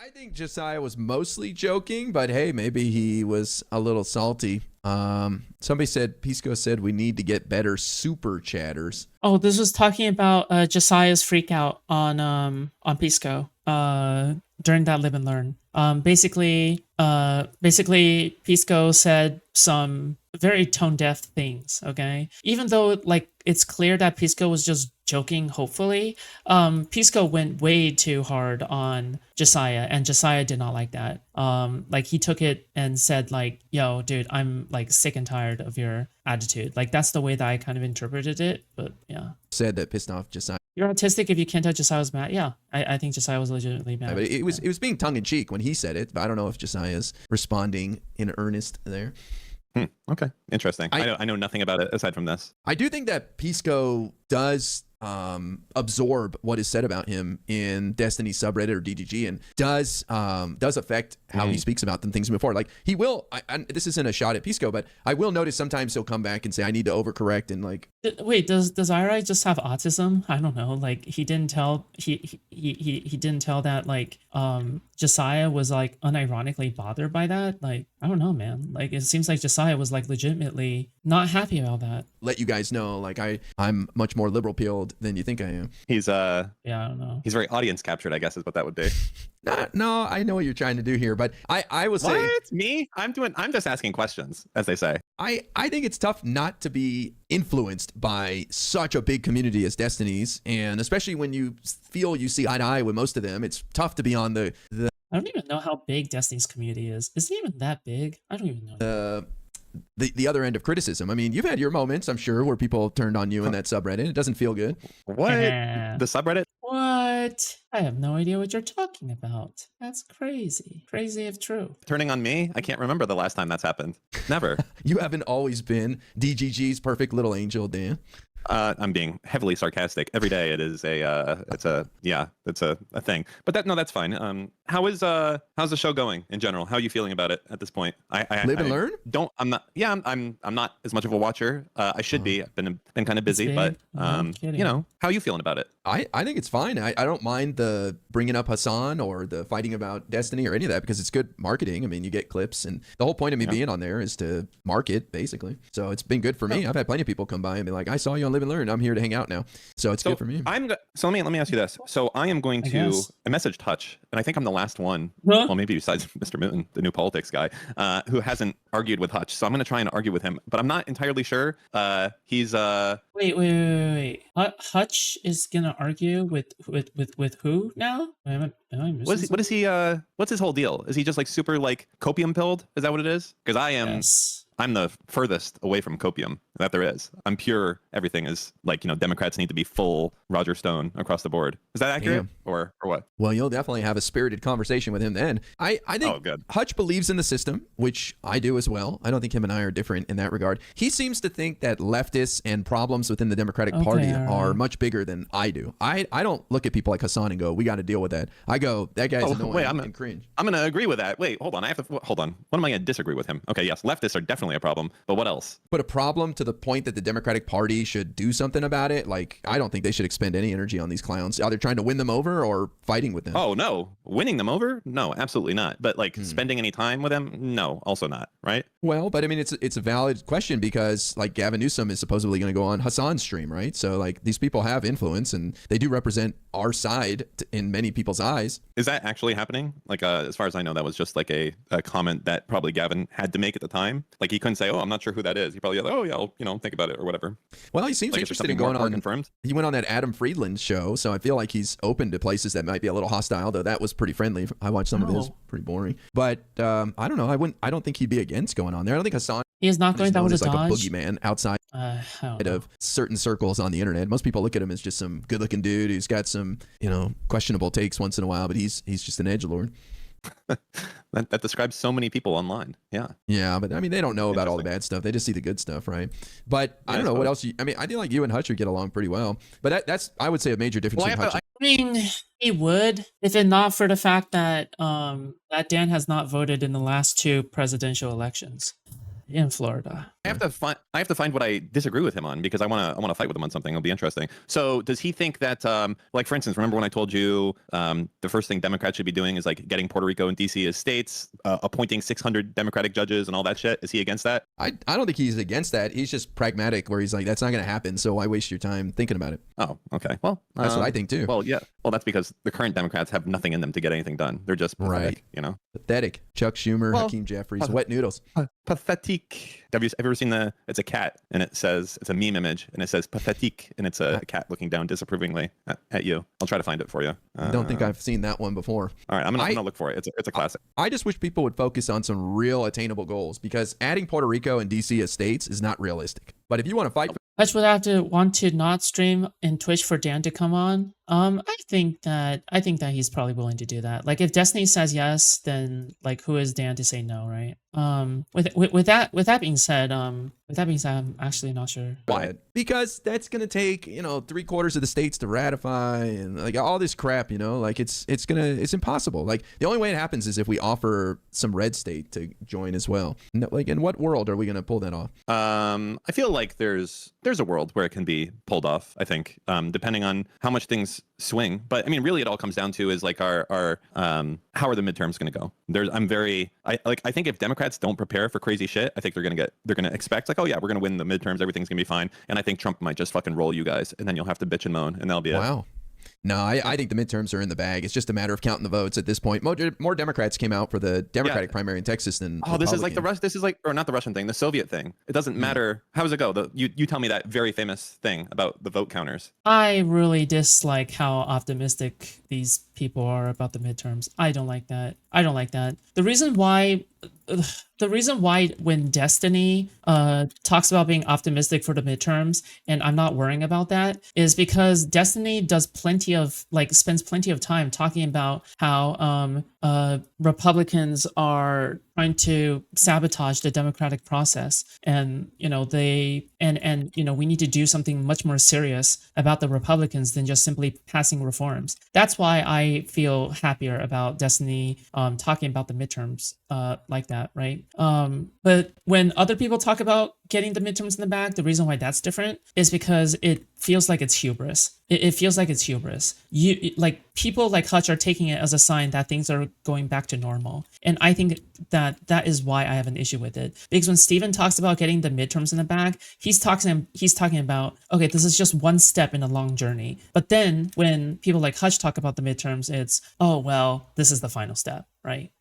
I think Josiah was mostly joking, but hey, maybe he was a little salty. Somebody said, Pisco said we need to get better super chatters. Oh, this was talking about Josiah's freak out on Pisco during that live and learn. Basically Pisco said some very tone deaf things, okay? Even though like it's clear that Pisco was just joking, hopefully, Pisco went way too hard on Josiah, and Josiah did not like that. Like he took it and said like, yo, dude, I'm like sick and tired of your attitude. Like that's the way that I kind of interpreted it, but yeah. Said that pissed off Josiah. You're autistic if you can't tell Josiah was mad. Yeah, I think Josiah was legitimately mad. But it was being tongue in cheek when he said it, but I don't know if Josiah's responding in earnest there. Okay, interesting. I know nothing about it aside from this. I do think that Pisco does absorb what is said about him in Destiny subreddit or DGG, and does affect how he speaks about them things before. Like he will. This isn't a shot at Pisco, but I will notice sometimes he'll come back and say, "I need to overcorrect," and like. Wait, does Ira just have autism? I don't know. Like he didn't tell he didn't tell that like Josiah was like unironically bothered by that. Like I don't know, man. Like it seems like Josiah was like legitimately not happy about that. Let you guys know, like I'm much more liberal pilled than you think I am. He's yeah, I don't know. He's very audience captured, I guess is what that would be. No, I know what you're trying to do here, but I will say what? Me? I'm just asking questions, as they say. I think it's tough not to be influenced by such a big community as Destiny's, and especially when you feel you see eye to eye with most of them, it's tough to be on the I don't even know how big Destiny's community is. Is it even that big? I don't even know. The other end of criticism. I mean, you've had your moments, I'm sure, where people turned on you in that subreddit. It doesn't feel good. What? The subreddit? What? I have no idea what you're talking about. That's crazy. Crazy if true. Turning on me? I can't remember the last time that's happened. Never. You haven't always been DGG's perfect little angel, Dan. I'm being heavily sarcastic. Every day it is it's a thing. But that's fine. How's the show going in general? How are you feeling about it at this point? I live and learn. I'm not as much of a watcher. I should be. I've been kind of busy, but how are you feeling about it? I think it's fine. I don't mind the bringing up Hassan or the fighting about Destiny or any of that, because it's good marketing. I mean, you get clips, and the whole point of me being on there is to market, basically. So it's been good for me. I've had plenty of people come by and be like, I saw you on Live and Learn. I'm here to hang out now. So it's good for me. So let me ask you this. So I am going to I messaged Hutch, and I think I'm the last one. Huh? Well, maybe besides Mr. Mooten, the new politics guy, who hasn't argued with Hutch. So I'm going to try and argue with him, but I'm not entirely sure. He's Wait. Hutch is gonna argue with who now? Am I missing what is he? What's his whole deal? Is he just like super like copium pilled? Is that what it is? Because I am. Yes. I'm the furthest away from copium that there is. I'm pure. Everything is like, Democrats need to be full Roger Stone across the board. Is that accurate? Or what? Well, you'll definitely have a spirited conversation with him then. I think Hutch believes in the system, which I do as well. I don't think him and I are different in that regard. He seems to think that leftists and problems within the Democratic Party are much bigger than I do. I don't look at people like Hassan and go, we got to deal with that. I go, that guy's annoying and cringe. I'm going to agree with that. Wait, hold on. Hold on. What am I going to disagree with him? Okay, yes, leftists are definitely a problem, but what else? But a problem to the point that the Democratic Party should do something about it. Like, I don't think they should expend any energy on these clowns, either trying to win them over or fighting with them. Oh no, winning them over? No, absolutely not. But like spending any time with them? No, also not, right? Well, but I mean, it's a valid question, because like Gavin Newsom is supposedly going to go on Hassan's stream, right? So like these people have influence, and they do represent our side in many people's eyes. Is that actually happening? Like, as far as I know, that was just like a comment that probably Gavin had to make at the time. Like he couldn't say, oh, I'm not sure who that is. He probably, oh yeah, I'll think about it or whatever. Well, he seems interested in going on. Confirmed. He went on that Adam Friedland show, so I feel like he's open to places that might be a little hostile. Though that was pretty friendly. I watched some of his, pretty boring. But I don't know. I don't think he'd be against going on there. I don't think Hassan. He is not going down with a like Dodge. A boogeyman outside of certain circles on the internet. Most people look at him as just some good-looking dude who's got some, questionable takes once in a while, but he's just an edgelord. that describes so many people online. Yeah, but I mean, they don't know about all the bad stuff. They just see the good stuff, right? But I don't know what else. I feel like you and Hutch would get along pretty well. But that's I would say a major difference in Hutch. I mean, he would, if it not for the fact that that Dan has not voted in the last 2 presidential elections. in Florida. I have to find what I disagree with him on, because I want to fight with him on something. It'll be interesting. So does he think that, like, for instance, remember when I told you the first thing Democrats should be doing is like getting Puerto Rico and DC as states, appointing 600 Democratic judges and all that shit? Is he against that? I don't think he's against that. He's just pragmatic, where he's like, that's not going to happen, so why waste your time thinking about it? Oh, okay. Well, that's what I think too. Well, yeah. Well, that's because the current Democrats have nothing in them to get anything done. They're just pathetic, you know? Pathetic. Chuck Schumer, Hakeem Jeffries, wet noodles. Pathetic. Have you ever seen it's a cat, and it says, it's a meme image, and it says pathetic, and it's a cat looking down disapprovingly at you. I'll try to find it for you. I don't think I've seen that one before. All right, I'm gonna look for it. It's a classic. I just wish people would focus on some real attainable goals, because adding Puerto Rico and DC as states is not realistic. But if you want to fight, Hutch would have to want to not stream in Twitch for Dan to come on. I think that he's probably willing to do that. Like, if Destiny says yes, then like, who is Dan to say no, right? With that being said, I'm actually not sure. Why? Because that's gonna take 3/4 of the states to ratify, and like all this crap. Like it's impossible. Like, the only way it happens is if we offer some red state to join as well. Like, in what world are we gonna pull that off? I feel like there's a world where it can be pulled off, I think, depending on how much things swing. But I mean, really, it all comes down to is like our how are the midterms going to go? I think if Democrats don't prepare for crazy shit, I think they're going to expect like, oh yeah, we're going to win the midterms, everything's going to be fine. And I think Trump might just fucking roll you guys, and then you'll have to bitch and moan, and that'll be it. Wow. No, I think the midterms are in the bag. It's just a matter of counting the votes at this point. More Democrats came out for the Democratic primary in Texas than this is like or not the Russian thing, the Soviet thing. It doesn't matter. How does it go? You tell me that very famous thing about the vote counters. I really dislike how optimistic these people are about the midterms. I don't like that. The reason why when Destiny talks about being optimistic for the midterms and I'm not worrying about that is because Destiny does spends plenty of time talking about how Republicans are trying to sabotage the democratic process, and we need to do something much more serious about the Republicans than just simply passing reforms. That's why I feel happier about Destiny talking about the midterms like that, right? But when other people talk about getting the midterms in the bag, the reason why that's different is because it feels like it's hubris. It feels like it's hubris. People like Hutch are taking it as a sign that things are going back to normal. And I think that is why I have an issue with it. Because when Steven talks about getting the midterms in the bag, he's talking about, okay, this is just one step in a long journey. But then when people like Hutch talk about the midterms, it's, oh, well, this is the final step, right?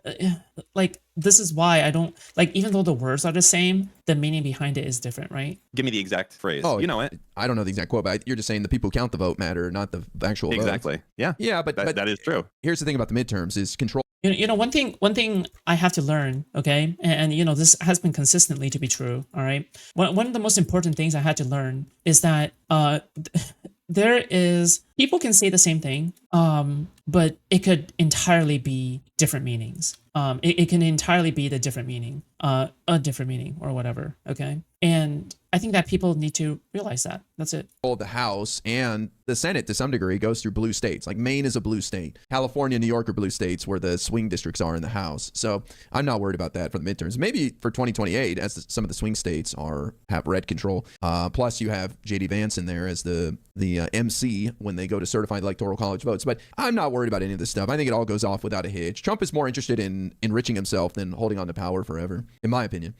Like, this is why I don't, like, even though the words are the same, the meaning behind it is different, right? Give me the exact phrase. Oh, you know it. I don't know the exact quote, but you're just saying the people who count the vote matter, not the actual vote. Exactly. Yeah. Yeah, but that is true. Here's the thing about the midterms is control. One thing I have to learn, okay, and this has been consistently to be true, all right? One of the most important things I had to learn is that people can say the same thing, but it could entirely be different meanings. It can entirely be a different meaning or whatever, okay? And I think that people need to realize that. That's it. The House and the Senate, to some degree, goes through blue states. Like, Maine is a blue state. California, New York are blue states where the swing districts are in the House. So I'm not worried about that for the midterms. Maybe for 2028, as some of the swing states have red control. Plus, you have J.D. Vance in there as the MC when they go to certify the Electoral College votes. But I'm not worried about any of this stuff. I think it all goes off without a hitch. Trump is more interested in enriching himself than holding on to power forever, in my opinion.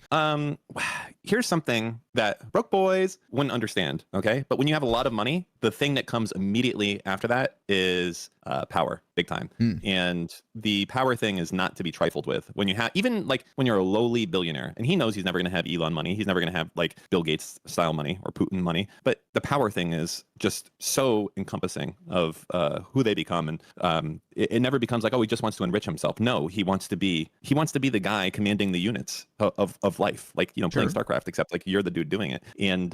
Here's something that broke boys wouldn't understand, okay? But when you have a lot of money, the thing that comes immediately after that is power, big time. And the power thing is not to be trifled with. When you have, even like when you're a lowly billionaire, and he knows he's never going to have Elon money, he's never going to have like Bill Gates style money or Putin money, but the power thing is just so encompassing of who they become. And it never becomes like, oh, he just wants to enrich himself. No, he wants to be the guy commanding the units of life, like, playing StarCraft, except like you're the dude doing it. And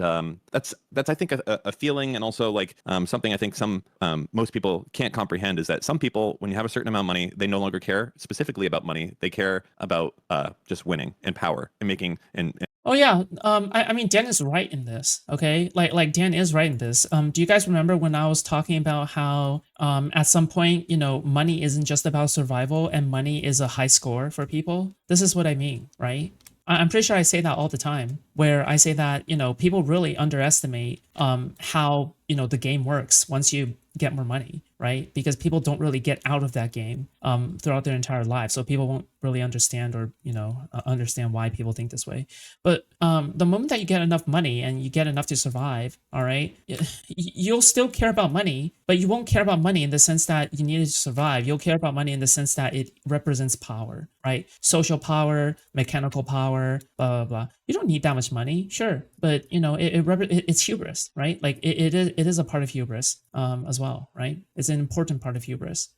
that's I think a feeling, and also like something I think most people can't comprehend is that some people, when you have a certain amount of money, they no longer care specifically about money. They care about just winning and power and making and Oh yeah, I mean, Dan is right in this, okay? Like Dan is right in this. Do you guys remember when I was talking about how at some point, money isn't just about survival and money is a high score for people? This is what I mean, right? I'm pretty sure I say that all the time, where I say that, people really underestimate how, the game works once you get more money, right? Because people don't really get out of that game throughout their entire lives. So people won't really understand or, understand why people think this way. But the moment that you get enough money and you get enough to survive, all right, you'll still care about money, but you won't care about money in the sense that you need to survive. You'll care about money in the sense that it represents power, right? Social power, mechanical power, blah, blah, blah. You don't need that much money, sure. But, it's hubris, right? Like it is a part of hubris as well, right? It's an important part of hubris.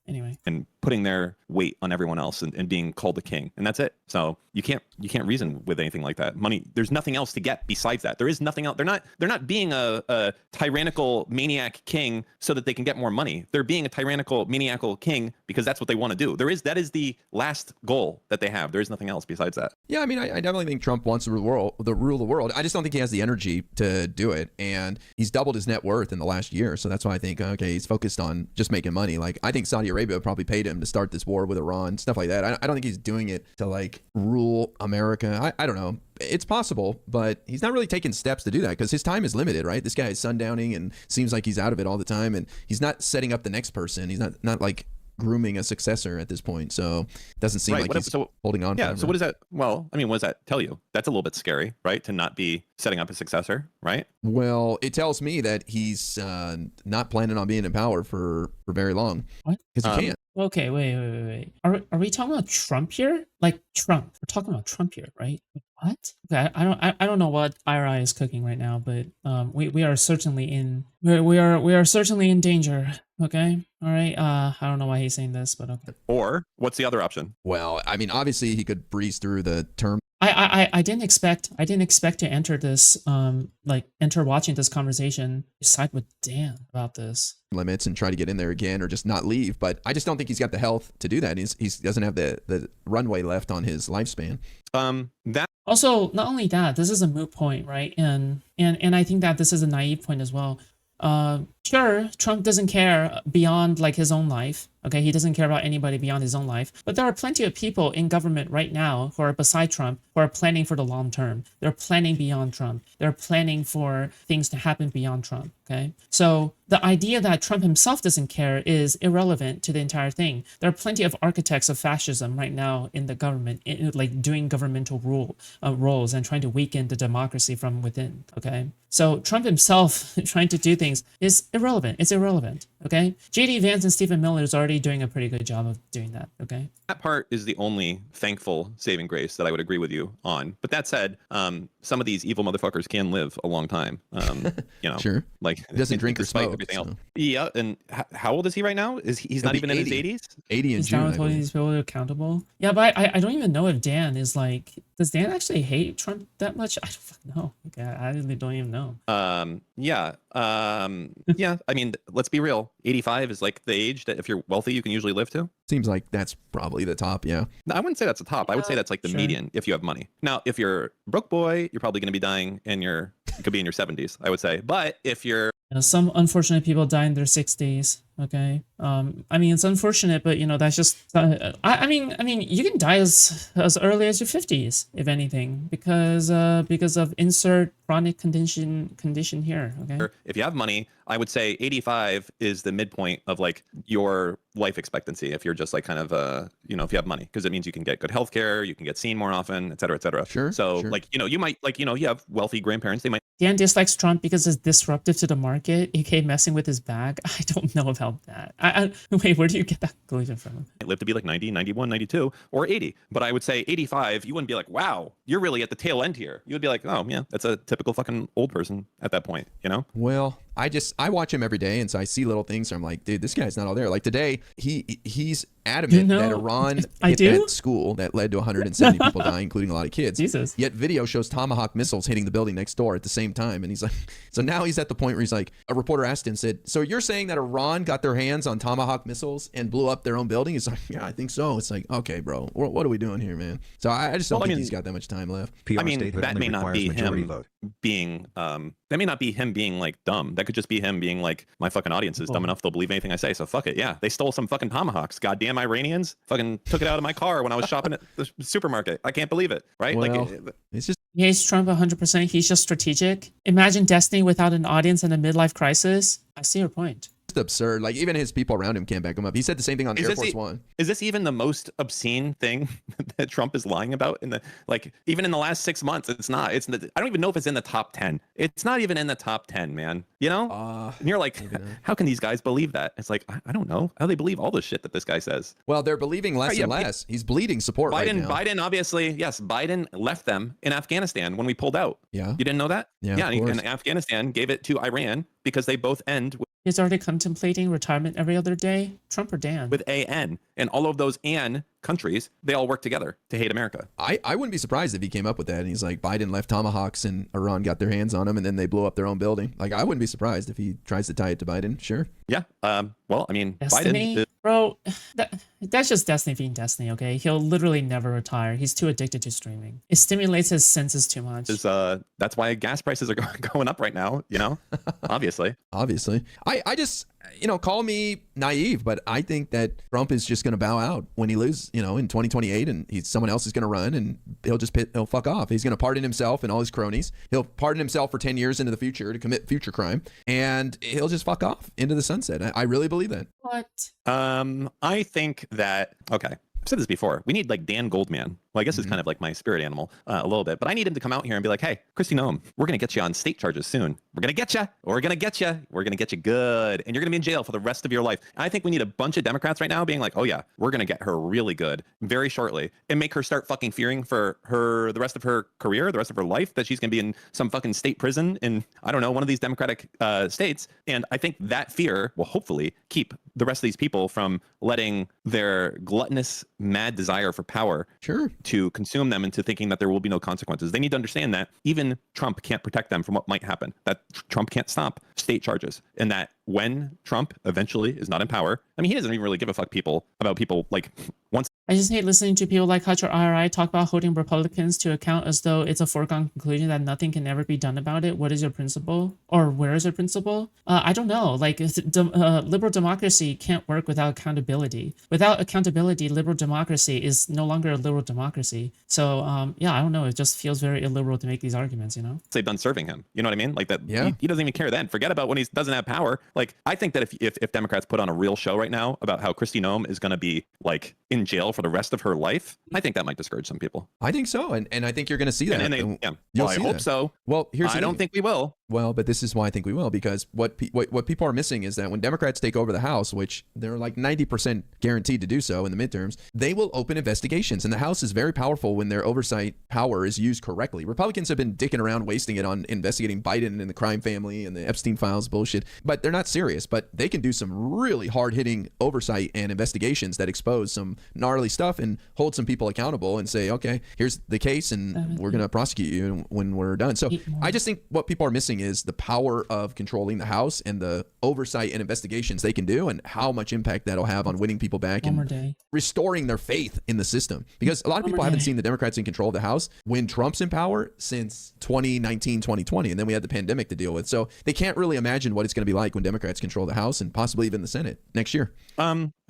Anyway. And putting their weight on everyone else and being called the king, and that's it. So you can't reason with anything like that. Money, there's nothing else to get besides that. There is nothing else. They're not being a tyrannical maniac king so that they can get more money. They're being a tyrannical maniacal king because that's what they want to do. That is the last goal that they have. There is nothing else besides that. Yeah, I mean, I definitely think Trump wants to rule the world. I just don't think he has the energy to do it, and he's doubled his net worth in the last year. So that's why I think, okay, he's focused on just making money. Like, I think Saudi Arabia probably paid him to start this war with Iran, stuff like that. I don't think he's doing it to like rule America. I don't know. It's possible, but he's not really taking steps to do that because his time is limited, right? This guy is sundowning and seems like he's out of it all the time, and he's not setting up the next person. He's not like grooming a successor at this point, so it doesn't seem like he's holding on. Yeah. So what does that? Well, I mean, what does that tell you? That's a little bit scary, right? To not be setting up a successor, right? Well, it tells me that he's not planning on being in power for very long. What? Because he can't. Okay, wait. Are we talking about Trump here? Like Trump? We're talking about Trump here, right? What? Okay, I don't know what IRI is cooking right now, but we are certainly in we are certainly in danger. Okay, all right. I don't know why he's saying this, but okay. Or what's the other option? Well, I mean, obviously he could breeze through the term. I didn't expect to enter this enter watching this conversation side with Dan about this limits and try to get in there again or just not leave, but I just don't think he's got the health to do that. He doesn't have the runway left on his lifespan. That also, not only that, this is a moot point, right? And I think that this is a naive point as well. Sure, Trump doesn't care beyond like his own life. Okay, he doesn't care about anybody beyond his own life. But there are plenty of people in government right now who are beside Trump, who are planning for the long term. They're planning beyond Trump. They're planning for things to happen beyond Trump. Okay, so the idea that Trump himself doesn't care is irrelevant to the entire thing. There are plenty of architects of fascism right now in the government, like doing governmental roles and trying to weaken the democracy from within. Okay, so Trump himself trying to do things is irrelevant. It's irrelevant. Okay, J.D. Vance and Stephen Miller is already doing a pretty good job of doing that. Okay, that part is the only thankful saving grace that I would agree with you on. But that said, some of these evil motherfuckers can live a long time. Sure. Like he doesn't drink or smoke. Everything else. Yeah, and how old is he right now? He's not even 80. In his 80s? 80 in June. He's holding these people accountable. Yeah, but I don't even know if Dan is like. Does Dan actually hate Trump that much? I don't fucking know. Okay, I really don't even know. Yeah. I mean, let's be real. 85 is like the age that if you're wealthy, you can usually live to. Seems like that's probably the top. Yeah. No, I wouldn't say that's the top. I would say that's like the median if you have money. Now, if you're a broke boy, you're probably going to be dying you could be in your 70s, I would say. But if you're some unfortunate people die in their 60s. Okay. I mean, it's unfortunate, but that's just. I mean, you can die as early as your 50s, if anything, because of insert chronic condition here. Okay. If you have money, I would say 85 is the midpoint of like your life expectancy. If you're just like kind of if you have money, because it means you can get good health care, you can get seen more often, et cetera, et cetera. Sure. So sure. like you might you have wealthy grandparents. They might. Dan dislikes Trump because it's disruptive to the market, aka messing with his bag. I don't know about that. Wait, where do you get that conclusion from? I'd live to be like 90, 91, 92, or 80. But I would say 85, you wouldn't be like, wow, you're really at the tail end here. You would be like, oh, yeah, that's a typical fucking old person at that point, Well, I watch him every day, and so I see little things. So I'm like, dude, this guy's not all there. Like today, he's adamant that Iran hit that school that led to 170 people dying, including a lot of kids. Jesus. Yet video shows Tomahawk missiles hitting the building next door at the same time. And he's like, so now he's at the point where he's like, a reporter asked him, said, so you're saying that Iran got their hands on Tomahawk missiles and blew up their own building? He's like, yeah, I think so. It's like, okay, bro, what are we doing here, man? So I just don't think he's got that much time left. I mean, that may not be him being, that may not be him being like dumb. That could just be him being like, my fucking audience is dumb enough. They'll believe anything I say. So fuck it. Yeah. They stole some fucking tomahawks. Goddamn damn Iranians fucking took it out of my car when I was shopping at the supermarket. I can't believe it, right? Well, like it's just... Yeah, he's Trump 100%. He's just strategic. Imagine Destiny without an audience in a midlife crisis. I see your point. Absurd. Like, even his people around him can't back him up. He said the same thing on Air Force One. Is this even the most obscene thing that Trump is lying about in the, like, even in the last 6 months? It's not. I don't even know if it's in the top 10. It's not even in the top 10, man. You know? And you're like, how can these guys believe that? It's like, I don't know how they believe all the shit that this guy says. Well, they're believing less and less. He's bleeding support right now. Biden, obviously, yes, Biden left them in Afghanistan when we pulled out. Yeah. You didn't know that? Yeah. And Afghanistan gave it to Iran because they both end He's already contemplating retirement every other day. Trump or Dan? with AN. And all of those AN countries, they all work together to hate America. I wouldn't be surprised if he came up with that and he's like, Biden left tomahawks and Iran got their hands on them and then they blew up their own building. Like, I wouldn't be surprised if he tries to tie it to Biden. Sure. Yeah. Well, I mean, Destiny? Biden... Bro, that's just Destiny being Destiny, okay? He'll literally never retire. He's too addicted to streaming. It stimulates his senses too much. That's why gas prices are going up right now, you know? Obviously. I just, call me naive, but I think that Trump is just going to bow out when he loses, in 2028, and someone else is going to run and he'll fuck off. He's going to pardon himself and all his cronies. He'll pardon himself for 10 years into the future to commit future crime, and he'll just fuck off into the sunset. I really believe that. What? I think that, okay, I've said this before. We need like Dan Goldman. Well, I guess it's kind of like my spirit animal a little bit, but I need him to come out here and be like, hey, Kristi Noem, we're going to get you on state charges soon. We're going to get you. We're going to get you. We're going to get you good. And you're going to be in jail for the rest of your life. And I think we need a bunch of Democrats right now being like, oh yeah, we're going to get her really good very shortly and make her start fucking fearing for the rest of her career, the rest of her life, that she's going to be in some fucking state prison in, I don't know, one of these Democratic states. And I think that fear will hopefully keep the rest of these people from letting their gluttonous, mad desire for power to consume them into thinking that there will be no consequences. They need to understand that even Trump can't protect them from what might happen, that Trump can't stop state charges, and that when Trump eventually is not in power, I mean, he doesn't even really give a fuck about people like once. I just hate listening to people like Hutch or IRI talk about holding Republicans to account as though it's a foregone conclusion that nothing can ever be done about it. What is your principle? Or where is your principle? I don't know. Like, liberal democracy can't work without accountability. Without accountability, liberal democracy is no longer a liberal democracy. So, yeah, I don't know. It just feels very illiberal to make these arguments, They've done serving him. You know what I mean? Like that. Yeah. He doesn't even care then. Forget about when he doesn't have power. Like, I think that if Democrats put on a real show right now about how Kristi Noem is going to be like in jail for the rest of her life, I think that might discourage some people. I think so, and I think you're going to see that. I hope so. Well, I don't think we will. Well, but this is why I think we will, because what people are missing is that when Democrats take over the House, which they're like 90% guaranteed to do so in the midterms, they will open investigations, and the House is very powerful when their oversight power is used correctly. Republicans have been dicking around, wasting it on investigating Biden and the crime family and the Epstein files bullshit, but they're not serious. But they can do some really hard-hitting oversight and investigations that expose some gnarly stuff and hold some people accountable and say, okay, here's the case, and we're going to prosecute you when we're done. So I just think what people are missing is the power of controlling the House and the oversight and investigations they can do, and how much impact that'll have on winning people back and restoring their faith in the system. Because a lot of people haven't seen the Democrats in control of the House when Trump's in power since 2019, 2020, and then we had the pandemic to deal with. So they can't really imagine what it's going to be like when Democrats control the House and possibly even the Senate next year.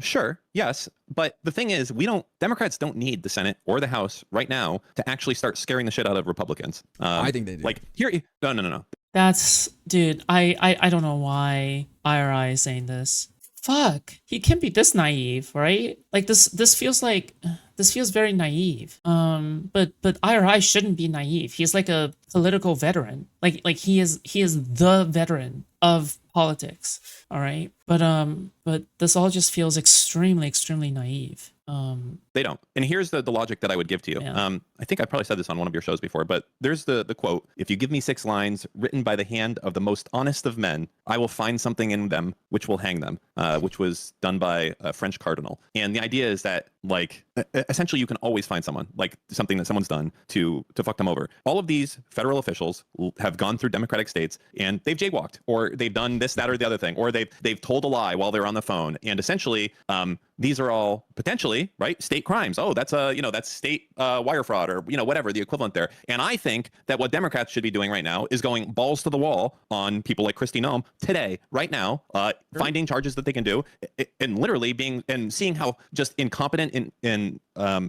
Sure. Yes. But the thing is, Democrats don't need the Senate or the House right now to actually start scaring the shit out of Republicans. I think they do. Like, here, no. That's, dude, I don't know why IRI is saying this. Fuck, he can't be this naive, right? Like, this feels very naive. But IRI shouldn't be naive. He's like a political veteran. Like he is the veteran of politics. All right. But this all just feels extremely, extremely naive. They don't. And here's the logic that I would give to you. Yeah. I think I probably said this on one of your shows before, but there's the quote: if you give me 6 lines written by the hand of the most honest of men, I will find something in them which will hang them, which was done by a French cardinal. And the idea is that, like, essentially you can always find someone, like something that someone's done to fuck them over. All of these federal officials have gone through Democratic states and they've jaywalked, or they've done this, that, or the other thing, or they've told a lie while they're on the phone. And essentially, these are all potentially, right, state state crimes. Oh, that's that's state wire fraud or whatever the equivalent there. And I think that what Democrats should be doing right now is going balls to the wall on people like Kristi Noem today, right now, finding charges that they can do, and literally seeing how just incompetent and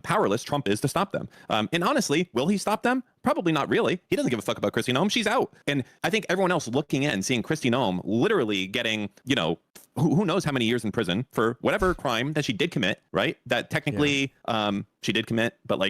powerless Trump is to stop them. And honestly, will he stop them? Probably not really. He doesn't give a fuck about Kristi Noem. She's out. And I think everyone else looking in, seeing Kristi Noem literally getting, who knows how many years in prison for whatever crime that she did commit, right? That technically she did commit, but I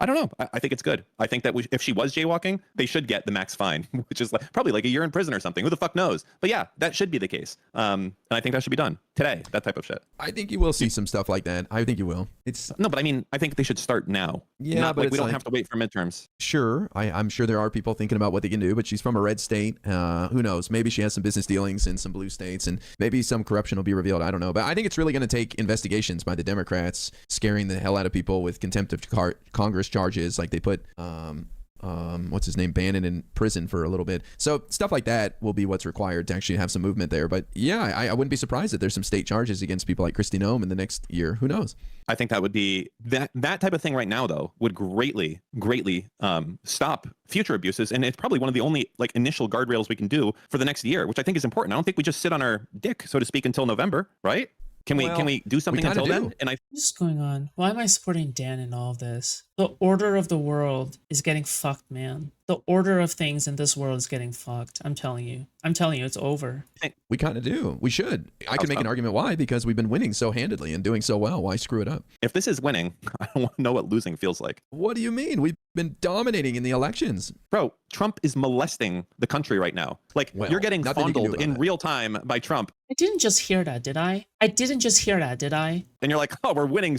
don't know. I think it's good. I think that if she was jaywalking, they should get the max fine, which is probably like a year in prison or something. Who the fuck knows? But yeah, that should be the case. And I think that should be done today, that type of shit. I think you will see some stuff like that. I think you will. No, but I mean, I think they should start now. Yeah, but we don't have to wait for midterms. Sure. I'm sure there are people thinking about what they can do, but she's from a red state. Who knows? Maybe she has some business dealings in some blue states, and maybe some corruption will be revealed. I don't know. But I think it's really going to take investigations by the Democrats, scaring the hell out of people with contempt of Congress charges, like they put what's his name, Bannon in prison for a little bit. So stuff like that will be what's required to actually have some movement there. But yeah, I wouldn't be surprised if there's some state charges against people like Kristi Noem in the next year. Who knows? I think that would be that type of thing right now, though, would greatly stop future abuses. And it's probably one of the only initial guardrails we can do for the next year, which I think is important. I don't think we just sit on our dick, so to speak, until November, right? Can we do something until then? And what's going on? Why am I supporting Dan in all of this? The order of the world is getting fucked, man. The order of things in this world is getting fucked. I'm telling you, it's over. We kind of do. We should. I can make an argument why, because we've been winning so handedly and doing so well. Why screw it up? If this is winning, I don't want to know what losing feels like. What do you mean? We've been dominating in the elections. Bro, Trump is molesting the country right now. You're getting fondled in real time by Trump. I didn't just hear that, did I? And you're like, oh, we're winning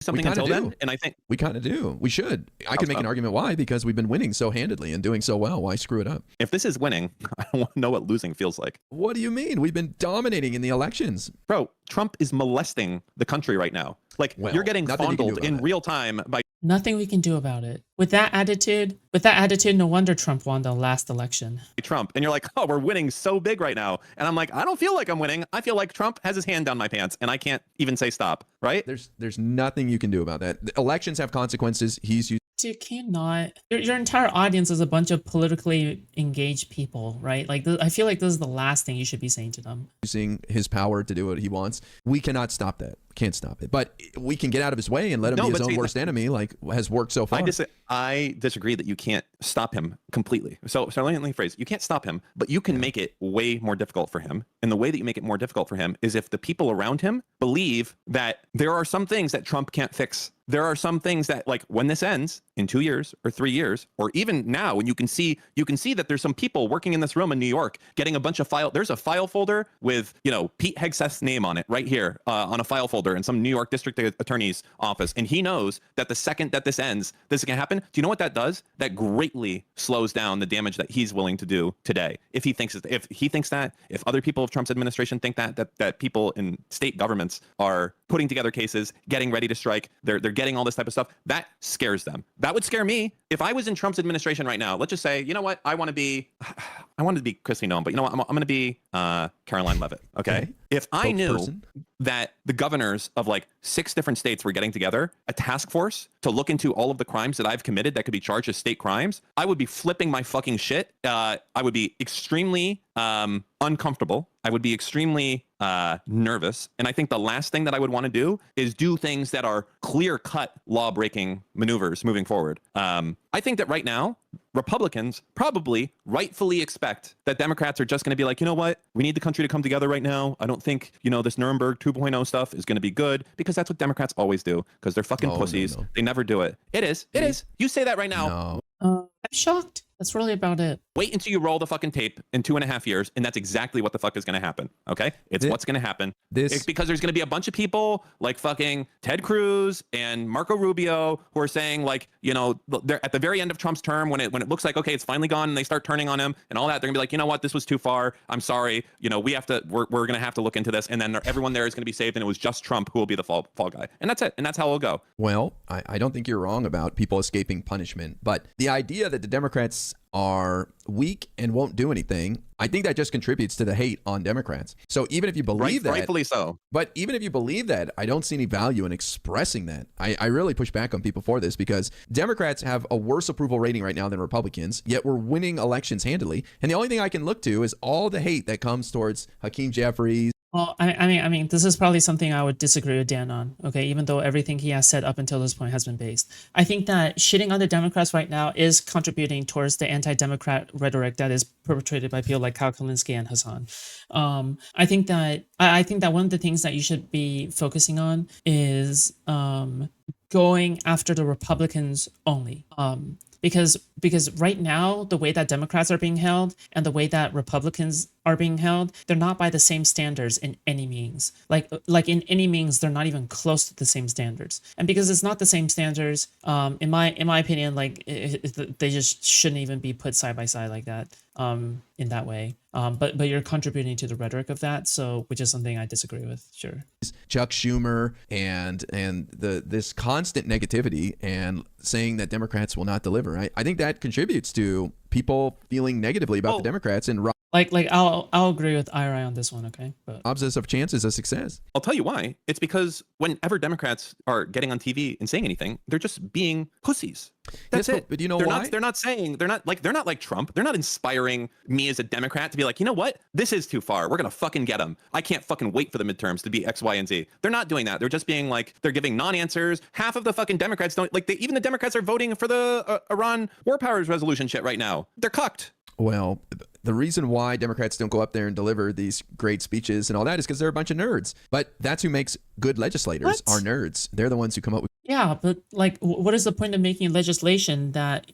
something until then. And I think we kind of do. We should. I can make an argument why, because we've been winning so handedly and doing so well. Why screw it up? If this is winning, I don't want to know what losing feels like. What do you mean? We've been dominating in the elections. Bro, Trump is molesting the country right now. You're getting fondled in real time by nothing we can do about it. With that attitude, no wonder Trump won the last election. Trump, and you're like, oh, we're winning so big right now. And I'm like, I don't feel like I'm winning. I feel like Trump has his hand down my pants and I can't even say stop, right? There's nothing you can do about that. The elections have consequences. You cannot. Your entire audience is a bunch of politically engaged people, right? I feel like this is the last thing you should be saying to them. Using his power to do what he wants. We cannot stop that. Can't stop it. But we can get out of his way and let him be his own worst enemy, has worked so far. I disagree that you can't stop him completely. So let me phrase. You can't stop him, but you can make it way more difficult for him. And the way that you make it more difficult for him is if the people around him believe that there are some things that Trump can't fix. There are some things that, when this ends in 2 years or 3 years, or even now, when you can see that there's some people working in this room in New York getting a bunch of there's a file folder with, Pete Hegseth's name on it right here on a file folder in some New York district attorney's office. And he knows that the second that this ends, this is going to happen. Do you know what that does? That greatly slows down the damage that he's willing to do today. If he thinks that, if other people of Trump's administration think that people in state governments are putting together cases, getting ready to strike, they're getting all this type of stuff, that scares them. That would scare me. If I was in Trump's administration right now, let's just say, you know what, I wanted to be Kristi Noem, but you know what, I'm going to be Caroline Leavitt, okay? If I knew that the governors of 6 different states were getting together, a task force to look into all of the crimes that I've committed that could be charged as state crimes, I would be flipping my fucking shit. I would be extremely uncomfortable. I would be extremely nervous. And I think the last thing that I would want to do is do things that are clear-cut law-breaking maneuvers moving forward. I think that right now, Republicans probably rightfully expect that Democrats are just going to be like, you know what? We need the country to come together right now. I don't think, this Nuremberg 2.0 stuff is going to be good, because that's what Democrats always do, because they're fucking pussies. No. They never do it. It is. You say that right now. No. I'm shocked. That's really about it. Wait until you roll the fucking tape in 2.5 years, and that's exactly what the fuck is going to happen. Okay, what's going to happen. It's because there's going to be a bunch of people like fucking Ted Cruz and Marco Rubio who are saying they're at the very end of Trump's term when it looks like okay, it's finally gone, and they start turning on him and all that. They're gonna be like, you know what, this was too far. I'm sorry. We're gonna have to look into this, and then everyone there is gonna be saved, and it was just Trump who will be the fall guy, and that's it, and that's how it'll go. Well, I don't think you're wrong about people escaping punishment, but the idea that the Democrats Democrats are weak and won't do anything, I think that just contributes to the hate on Democrats. So even if you believe that, rightfully so. But even if you believe that, I don't see any value in expressing that. I really push back on people for this because Democrats have a worse approval rating right now than Republicans, yet we're winning elections handily. And the only thing I can look to is all the hate that comes towards Hakeem Jeffries. Well, I mean, this is probably something I would disagree with Dan on, okay, even though everything he has said up until this point has been based. I think that shitting on the Democrats right now is contributing towards the anti-Democrat rhetoric that is perpetrated by people like Kyle Kalinske and Hassan. I think that one of the things that you should be focusing on is going after the Republicans only. Because right now, the way that Democrats are being held and the way that Republicans are being held, they're not by the same standards in any means. Like in any means, they're not even close to the same standards. And because it's not the same standards, in my opinion, like they just shouldn't even be put side by side like that. In that way. But you're contributing to the rhetoric of that, so which is something I disagree with. Sure. Chuck Schumer and this constant negativity and saying that Democrats will not deliver. I think that contributes to people feeling negatively about the Democrats and like I'll agree with Ira on this one, okay? But obsess of chances of success. I'll tell you why. It's because whenever Democrats are getting on TV and saying anything, they're just being pussies. That's it. But you know why? They're not like Trump. They're not inspiring me as a Democrat to be like, you know what? This is too far. We're going to fucking get them. I can't fucking wait for the midterms to be X, Y, and Z. They're not doing that. They're just being like, they're giving non-answers. Half of the fucking Democrats don't like, even the Democrats are voting for the Iran war powers resolution shit right now. They're cucked. Well, the reason why Democrats don't go up there and deliver these great speeches and all that is because they're a bunch of nerds. But that's who makes good legislators are nerds. They're the ones who come up with. Yeah, but like, what is the point of making legislation that,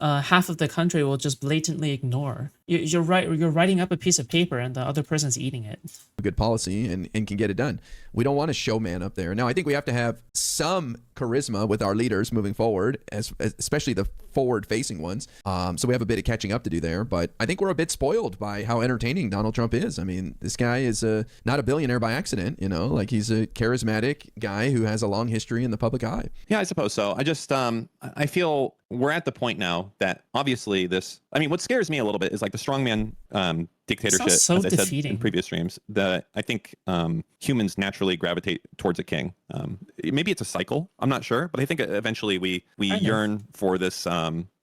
half of the country will just blatantly ignore? You're right. You're writing up a piece of paper and the other person's eating it. Good policy and can get it done. We don't want a showman up there. Now, I think we have to have some charisma with our leaders moving forward, especially the forward-facing ones. So we have a bit of catching up to do there. But I think we're a bit spoiled by how entertaining Donald Trump is. I mean, this guy is not a billionaire by accident. Like he's a charismatic guy who has a long history in the public eye. Yeah, I suppose so. I just I feel we're at the point now that obviously what scares me a little bit is like the strongman dictatorship, so as I defeating. said in previous streams, that I think humans naturally gravitate towards a king. Maybe it's a cycle, I'm not sure, but I think eventually we yearn for this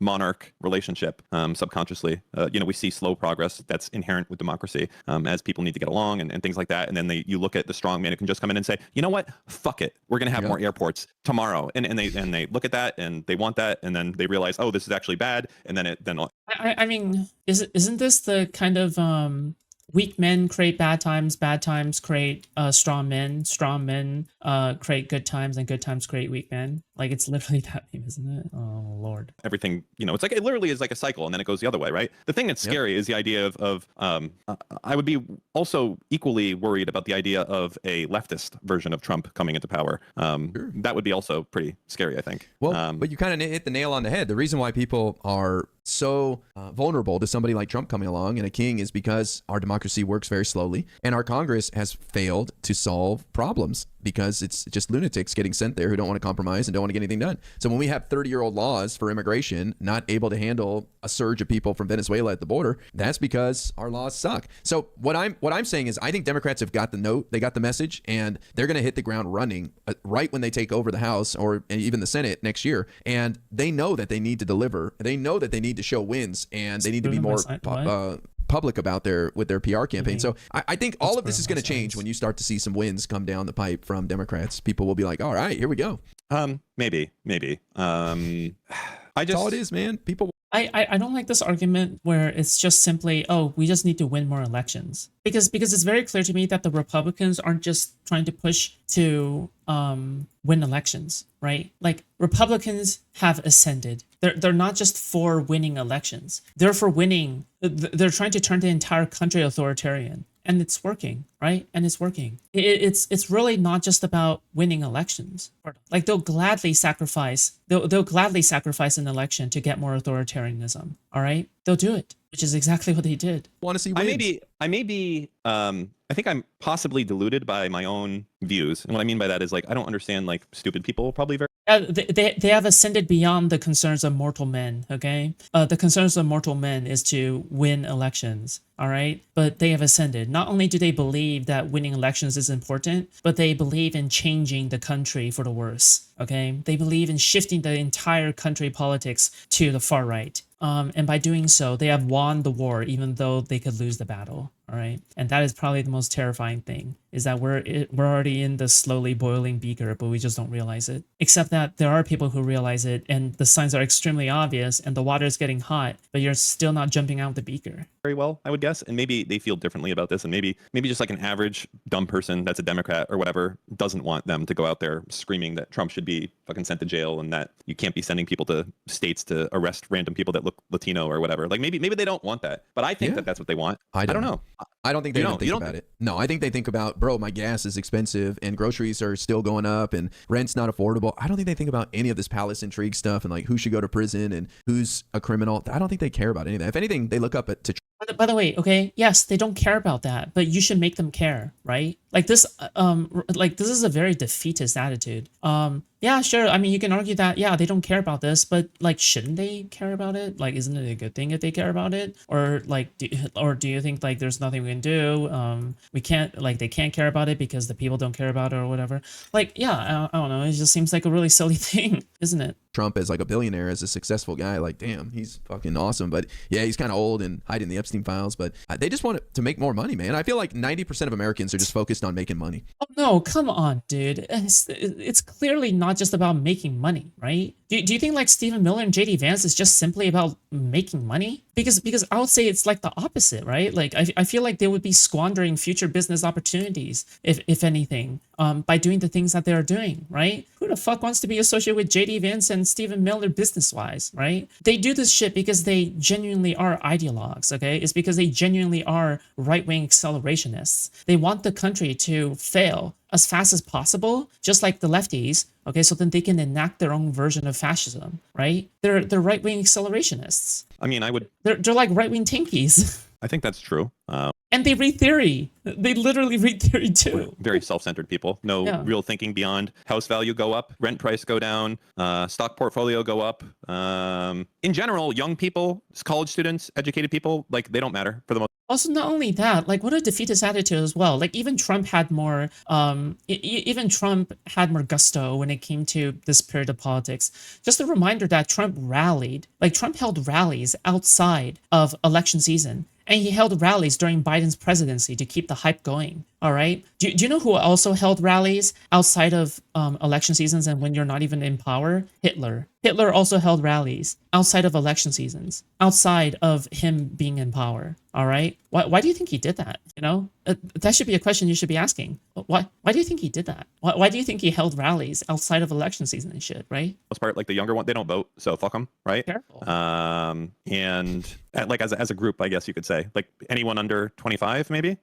monarch relationship subconsciously. We see slow progress that's inherent with democracy as people need to get along and things like that. And then you look at the strongman who can just come in and say, you know what, fuck it, we're going to have more airports tomorrow. And they look at that and they want that, and then they realize, oh, this is actually bad. And then I mean, isn't this the kind of weak men create bad times create strong men create good times, and good times create weak men? Like, it's literally that meme, isn't it? Oh Lord. Everything, it's like, it literally is like a cycle, and then it goes the other way, right? The thing that's scary is the idea of I would be also equally worried about the idea of a leftist version of Trump coming into power. That would be also pretty scary, I think. Well, but you kind of hit the nail on the head. The reason why people are so vulnerable to somebody like Trump coming along and a king is because our democracy works very slowly, and our Congress has failed to solve problems because it's just lunatics getting sent there who don't want to compromise and don't want to get anything done. So when we have 30-year-old laws for immigration not able to handle a surge of people from Venezuela at the border, that's because our laws suck. So what I'm saying is I think Democrats have got the note, they got the message, and they're going to hit the ground running right when they take over the House or even the Senate next year. And they know that they need to deliver. They know that they need to show wins, and they need to be more public about their PR campaign. So I think all of this is going to change when you start to see some wins come down the pipe from Democrats. People will be like, all right, here we go. Maybe. That's all it is, man. People. I don't like this argument where it's just simply, oh, we just need to win more elections. Because it's very clear to me that the Republicans aren't just trying to push to win elections, right? Like, Republicans have ascended. They're not just for winning elections. They're for winning. They're trying to turn the entire country authoritarian. And it's working, right? And it's working. It's really not just about winning elections. Like, they'll gladly sacrifice an election to get more authoritarianism. All right, they'll do it, which is exactly what they did. Want to see wins. I think I'm possibly deluded by my own views, and what I mean by that is, like, I don't understand, like, stupid people probably very They have ascended beyond the concerns of mortal men, okay? The concerns of mortal men is to win elections, all right? But they have ascended. Not only do they believe that winning elections is important, but they believe in changing the country for the worse, okay? They believe in shifting the entire country politics to the far right. And by doing so, they have won the war, even though they could lose the battle. All right, and that is probably the most terrifying thing, is that we're already in the slowly boiling beaker, but we just don't realize it. Except that there are people who realize it, and the signs are extremely obvious, and the water is getting hot, but you're still not jumping out the beaker. Very well, I would guess, and maybe they feel differently about this, and maybe just like an average dumb person that's a Democrat or whatever doesn't want them to go out there screaming that Trump should be fucking sent to jail and that you can't be sending people to states to arrest random people that look Latino or whatever. Like maybe they don't want that, but I think that that's what they want. I don't know. I don't think they even think about it. No, I think they think about, bro, my gas is expensive and groceries are still going up and rent's not affordable. I don't think they think about any of this palace intrigue stuff and like who should go to prison and who's a criminal. I don't think they care about any of that. If anything, they look up to. By the way, okay, yes, they don't care about that, but you should make them care, right? Like this is a very defeatist attitude. Yeah, sure. I mean, you can argue that, yeah, they don't care about this, but like, shouldn't they care about it? Like, isn't it a good thing if they care about it? Or like, do you think like there's nothing we can do? We can't, like, they can't care about it because the people don't care about it or whatever. Like, yeah, I don't know. It just seems like a really silly thing, isn't it? Trump as like a billionaire, as a successful guy, like, damn, he's fucking awesome. But yeah, he's kind of old and hiding the Epstein files, but they just want to make more money, man. I feel like 90% of Americans are just focused on making money. Oh no, come on, dude. It's clearly not just about making money, right? Do you think like Stephen Miller and JD Vance is just simply about making money? Because I would say it's like the opposite, right? Like I feel like they would be squandering future business opportunities, if anything, by doing the things that they're doing, right? Who the fuck wants to be associated with JD Vance and Stephen Miller business-wise, right? They do this shit because they genuinely are ideologues, okay? It's because they genuinely are right-wing accelerationists. They want the country to fail as fast as possible, just like the lefties, okay? So then they can enact their own version of fascism, right? They're right-wing accelerationists. I mean, They're like right-wing tankies. I think that's true. And they read theory. They literally read theory too. Very self-centered people. No real thinking beyond house value go up, rent price go down, stock portfolio go up. In general, young people, college students, educated people, like they don't matter for the most. Also, not only that, like what a defeatist attitude as well. Like even Trump had more, gusto when it came to this period of politics. Just a reminder that Trump held rallies outside of election season. And he held rallies during Biden's presidency to keep the hype going. All right. Do you know who also held rallies outside of election seasons and when you're not even in power? Hitler. Hitler also held rallies outside of election seasons, outside of him being in power. All right. Why do you think he did that? You know, that should be a question you should be asking. Why do you think he did that? Why do you think he held rallies outside of election season and shit? Right. Most part, like the younger one, they don't vote, so fuck them. Right. Careful. And like as a group, I guess you could say, like anyone under 25, maybe.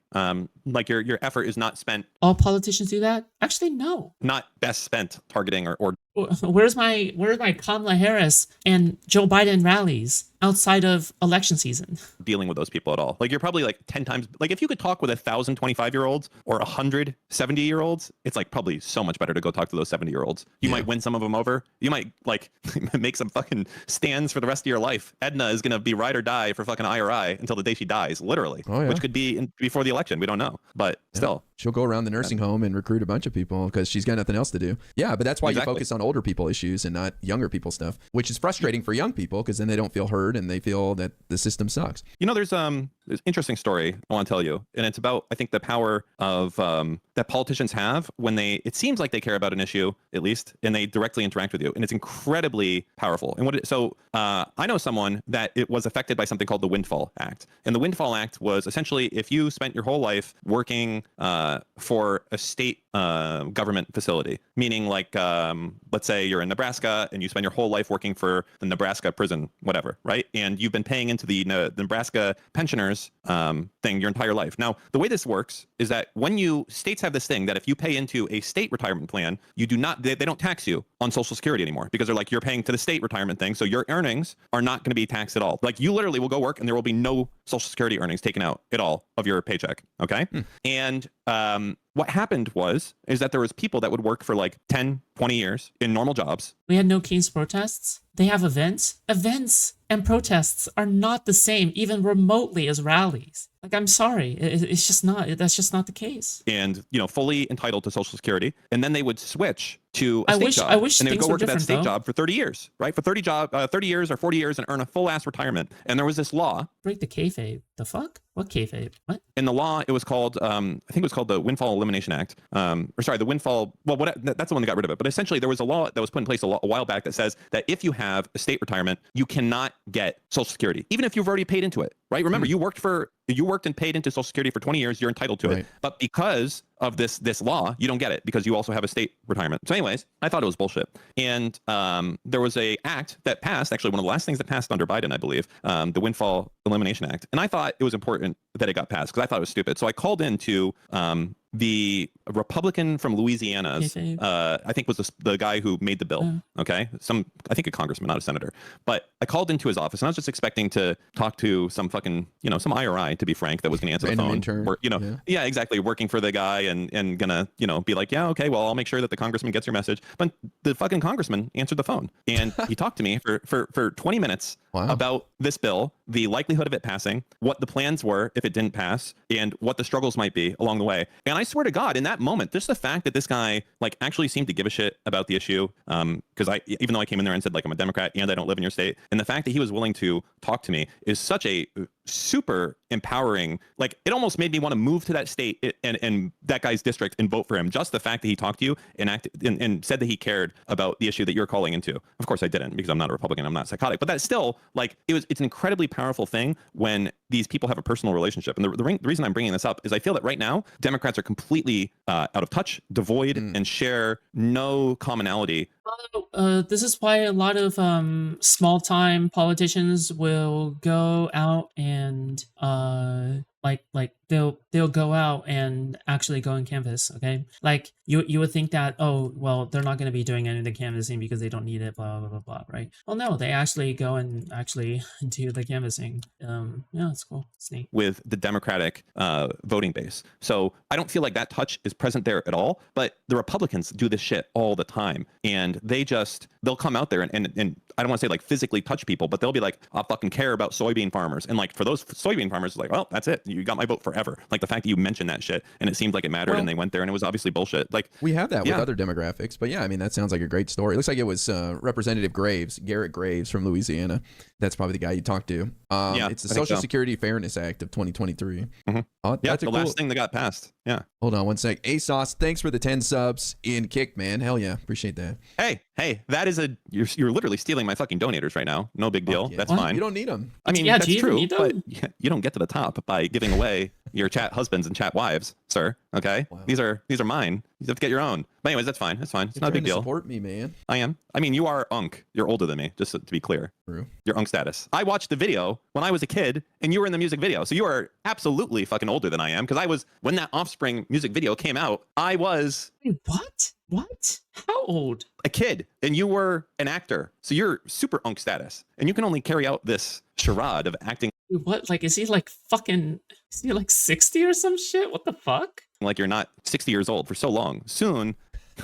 Like your effort is not spent. All politicians do that? Actually, no. Not best spent targeting or. Where's my Kamala Harris and Joe Biden rallies outside of election season? Dealing with those people at all. Like you're probably like 10 times, like if you could talk with 1,000 25-year-olds or 100 70-year-olds, it's like probably so much better to go talk to those 70-year-olds. You might win some of them over. You might like make some fucking stands for the rest of your life. Edna is going to be ride or die for fucking IRI until the day she dies, literally, which could be before the election. We don't know, but still. She'll go around the nursing home and recruit a bunch of people because she's got nothing else to do. Yeah, but that's why you focus on older people issues and not younger people stuff, which is frustrating for young people because then they don't feel heard and they feel that the system sucks. You know, there's an interesting story I want to tell you, and it's about, I think, the power of that politicians have when it seems like they care about an issue, at least, and they directly interact with you, and it's incredibly powerful. And I know someone that it was affected by something called the Windfall Act, and the Windfall Act was essentially if you spent your whole life working for a state government facility, meaning like let's say you're in Nebraska and you spend your whole life working for the Nebraska prison, whatever, right? right? And you've been paying into the Nebraska pensioners thing your entire life. Now, the way this works is that when states have this thing that if you pay into a state retirement plan, you do not, they don't tax you on Social Security anymore, because they're like, you're paying to the state retirement thing, so your earnings are not going to be taxed at all. Like, you literally will go work and there will be no Social Security earnings taken out at all of your paycheck. Okay. And what happened is that there was people that would work for like 10, 20 years in normal jobs. We had no Keynes protests. They have events. Events and protests are not the same, even remotely, as rallies. Like, I'm sorry, it's just not. That's just not the case. And fully entitled to Social Security, and then they would switch to a state job. I wish and they would go work at that state though. job for 30 years, right? For 30 years or 40 years, and earn a full ass retirement. And there was this law. Break the kayfabe. The fuck? What kayfabe? What? In the law, it was called, I think it was called the Windfall Elimination Act. The Windfall. Well, that's the one that got rid of it. But essentially, there was a law that was put in place a while back that says that if you have a state retirement, you cannot get Social Security, even if you've already paid into it, right? Remember, you worked and paid into Social Security for 20 years. You're entitled to it. But because of this law, you don't get it because you also have a state retirement. So anyways, I thought it was bullshit. And there was a act that passed, actually one of the last things that passed under Biden, I believe, the Windfall Elimination Act. And I thought it was important that it got passed because I thought it was stupid. So I called into the Republican from Louisiana's, I think was the guy who made the bill. Okay. I think a congressman, not a senator, but I called into his office and I was just expecting to talk to some fucking, some IRI, to be frank, that was going to answer the phone. Intern. Yeah, exactly. Working for the guy and gonna, be like, yeah, okay, well, I'll make sure that the congressman gets your message. But the fucking congressman answered the phone and he talked to me for 20 minutes about this bill, the likelihood of it passing, what the plans were if it didn't pass, and what the struggles might be along the way. And I swear to God, in that moment, just the fact that this guy actually seemed to give a shit about the issue, because even though I came in there and said I'm a Democrat and I don't live in your state, and the fact that he was willing to talk to me is such a super empowering. It almost made me want to move to that state and that guy's district and vote for him. Just the fact that he talked to you and said that he cared about the issue that you're calling into. Of course I didn't, because I'm not a Republican, I'm not psychotic, but that's still it's an incredibly powerful thing when these people have a personal relationship. And the reason I'm bringing this up is I feel that right now Democrats are completely out of touch, devoid, and share no commonality. This is why a lot of small-time politicians will go out and they'll go out and actually go and canvass. Okay, you would think that, oh well, they're not going to be doing any of the canvassing because they don't need it, blah blah blah blah, right? Well, no, they actually go and actually do the canvassing. Yeah, it's cool, it's neat. With the Democratic voting base, so I don't feel like that touch is present there at all. But the Republicans do this shit all the time, and they'll come out there and I don't want to say physically touch people, but they'll be like, I fucking care about soybean farmers, and for those soybean farmers, it's well, that's it, you got my vote forever. The fact that you mentioned that shit and it seemed like it mattered, and they went there and it was obviously bullshit. We have that with other demographics, but yeah, I mean, that sounds like a great story. It looks like it was Representative Garrett Graves from Louisiana. That's probably the guy you talked to. It's the Social Security Fairness Act of 2023. That's the last thing that got passed. Yeah. Hold on one sec. ASOS, thanks for the 10 subs in Kick, man. Hell yeah. Appreciate that. Hey, that is you're literally stealing my fucking donators right now. No big deal. That's fine. You don't need them. I mean, that's true, but you don't get to the top by giving away your chat husbands and chat wives, sir. Okay. Wow. These are mine. You have to get your own. But anyways, that's fine. That's fine. It's not a big deal. Support me, man. I am. I mean, you are Unk. You're older than me, just to be clear. True. Your Unk status. I watched the video when I was a kid, and you were in the music video. So you are absolutely fucking older than I am, because when that Offspring music video came out, I was... Wait, what? What? How old? A kid, and you were an actor. So you're super Unk status, and you can only carry out this charade of acting. What? Is he is he 60 or some shit? What the fuck? You're not 60 years old for so long. Soon,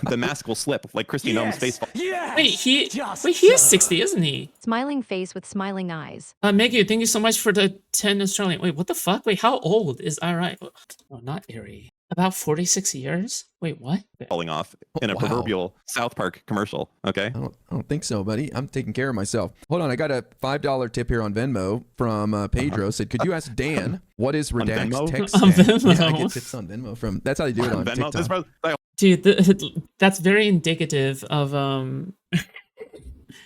the mask will slip like Kristi Noem's face. Yes. Wait, he is 60, isn't he? Smiling face with smiling eyes. Maggie, thank you so much for the 10 Australian. Wait, what the fuck? Wait, how old is Alright? Oh, not Erie. About 46 years? Wait, what? Falling off in a proverbial South Park commercial. Okay. I don't think so, buddy. I'm taking care of myself. Hold on. I got a $5 tip here on Venmo from Pedro. Said, could you ask Dan what is Redact's text on stack? Venmo? Yeah, I get tips on Venmo from. That's how they do it on Venmo. TikTok. Dude, that's very indicative of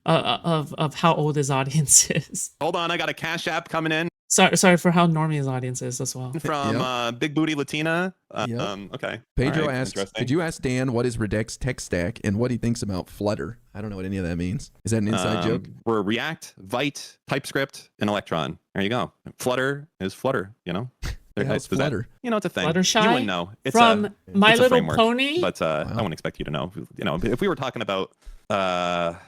how old his audience is. Hold on, I got a Cash App coming in. Sorry for how normie his audience is as well. From Big Booty Latina. Okay. Pedro asks, could you ask Dan what is Redect's tech stack and what he thinks about Flutter? I don't know what any of that means. Is that an inside joke? We're React, Vite, TypeScript, and Electron. There you go. Flutter is Flutter, you know? Flutter. It's a thing. Fluttershy? You wouldn't know. It's from My Little framework, Pony? But I wouldn't expect you to know. If we were talking about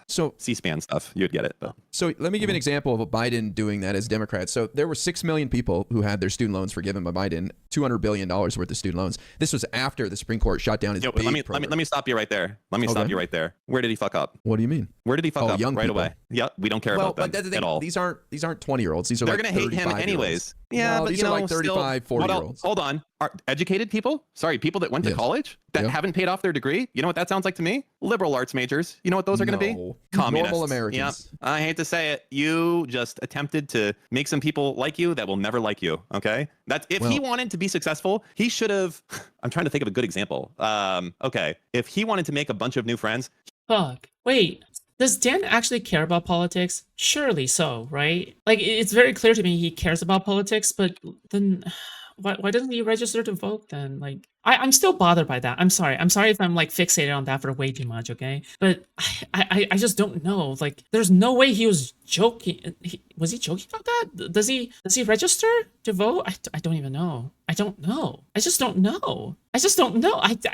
C-SPAN stuff, you'd get it. But. So let me give you an example of Biden doing that as Democrat. So there were 6 million people who had their student loans forgiven by Biden, $200 billion worth of student loans. This was after the Supreme Court shot down his big program. Let me stop you right there. Stop you right there. Where did he fuck up? What do you mean? Where did he fuck up young right people. away? Yep, we don't care about them that's the thing. at all. These aren't 20-year-olds. These are They're like going to hate him anyways. Yeah, no, but these are like 35, 40-year-olds. Hold on. Are educated people? Sorry, people that went to college that haven't paid off their degree? You know what that sounds like to me? Liberal arts majors. You know what those are going to be? Communists. Normal Americans. Yep. I hate to say it. You just attempted to make some people like you that will never like you. Okay? He wanted to be successful, he should have. I'm trying to think of a good example. Okay. If he wanted to make a bunch of new friends. Fuck. Wait. Does Dan actually care about politics? Surely so, right? Like, it's very clear to me he cares about politics, but then why doesn't he register to vote then? Like, I'm still bothered by that. I'm sorry if I'm like fixated on that for way too much, okay? But I just don't know. Like, there's no way he was joking. Was he joking about that? Does he register to vote? I don't even know. I don't know. I just don't know. I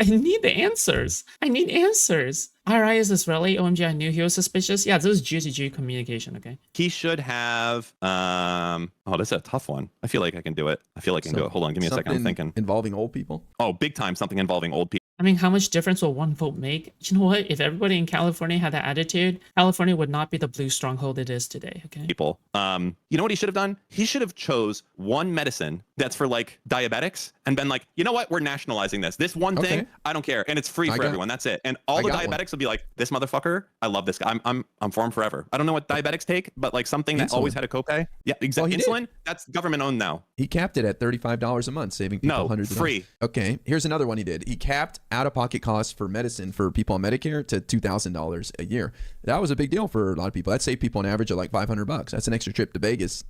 need the answers. I need answers. IRI is Israeli. OMG, I knew he was suspicious. Yeah, this was GCG communication, okay? He should have, this is a tough one. I feel like I can do it. Hold on, give me a second. I'm thinking. Involving old people? Oh, big time. Something involving old people. I mean, how much difference will one vote make? You know what? If everybody in California had that attitude, California would not be the blue stronghold it is today, okay? People. You know what he should have done? He should have chose one medicine that's for like diabetics and been like, you know what? We're nationalizing this. This one thing, I don't care. And it's free for everyone. That's it. And all the diabetics will be like, this motherfucker, I love this guy. I'm for him forever. I don't know what diabetics take, but like something that always had a copay. Yeah, exactly. Insulin, that's government owned now. He capped it at $35 a month, saving people hundreds of dollars. Free. Okay, here's another one he did. He capped out-of-pocket costs for medicine for people on Medicare to $2,000 a year. That was a big deal for a lot of people. That saved people an average of like $500. That's an extra trip to Vegas.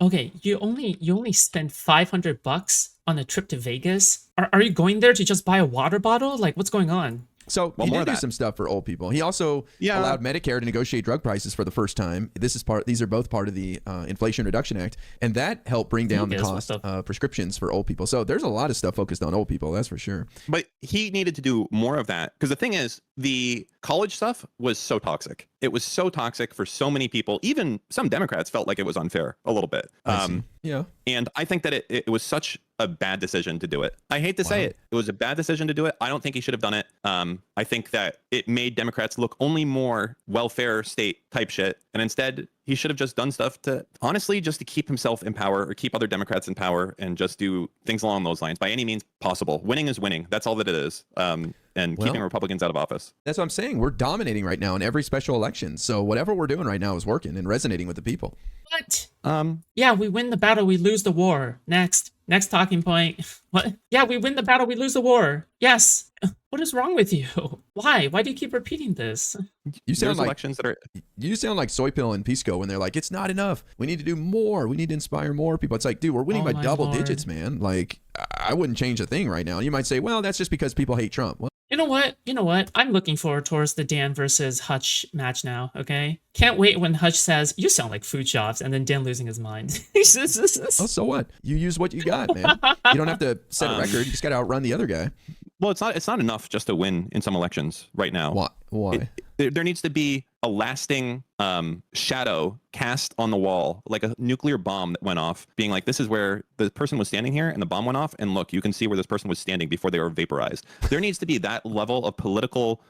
Okay, you only spend $500 on a trip to Vegas. Are you going there to just buy a water bottle? Like, what's going on? So he did do some stuff for old people. He also allowed Medicare to negotiate drug prices for the first time. These are both part of the Inflation Reduction Act, and that helped bring down the cost of prescriptions for old people. So there's a lot of stuff focused on old people, that's for sure. But he needed to do more of that because the thing is, the college stuff was so toxic. It was so toxic for so many people. Even some Democrats felt like it was unfair a little bit. Yeah. And I think that it was such a bad decision to do it. I hate to say it. It was a bad decision to do it. I don't think he should have done it. I think that it made Democrats look only more welfare state type shit. And instead, he should have just done stuff to, honestly, just to keep himself in power or keep other Democrats in power and just do things along those lines by any means possible. Winning is winning. That's all that it is. And keeping Republicans out of office. That's what I'm saying. We're dominating right now in every special election. So whatever we're doing right now is working and resonating with the people. What? Yeah, we win the battle, we lose the war. Next talking point. What? Yeah, we win the battle, we lose the war. Yes. What is wrong with you? Why? Why do you keep repeating this? You sound like elections that are. You sound like Soypill and Pisco when they're like, it's not enough. We need to do more. We need to inspire more people. It's like, dude, we're winning by double digits, man. Like, I wouldn't change a thing right now. You might say, well, that's just because people hate Trump. Well, You know what? I'm looking forward towards the Dan versus Hutch match now, okay? Can't wait when Hutch says, you sound like Foodshops, and then Dan losing his mind. Oh, so what? You use what you got, man. You don't have to set a record. You just got to outrun the other guy. Well, it's not enough just to win in some elections right now. Why? There needs to be a lasting shadow cast on the wall, like a nuclear bomb that went off, being like, this is where the person was standing here and the bomb went off. And look, you can see where this person was standing before they were vaporized. There needs to be that level of political.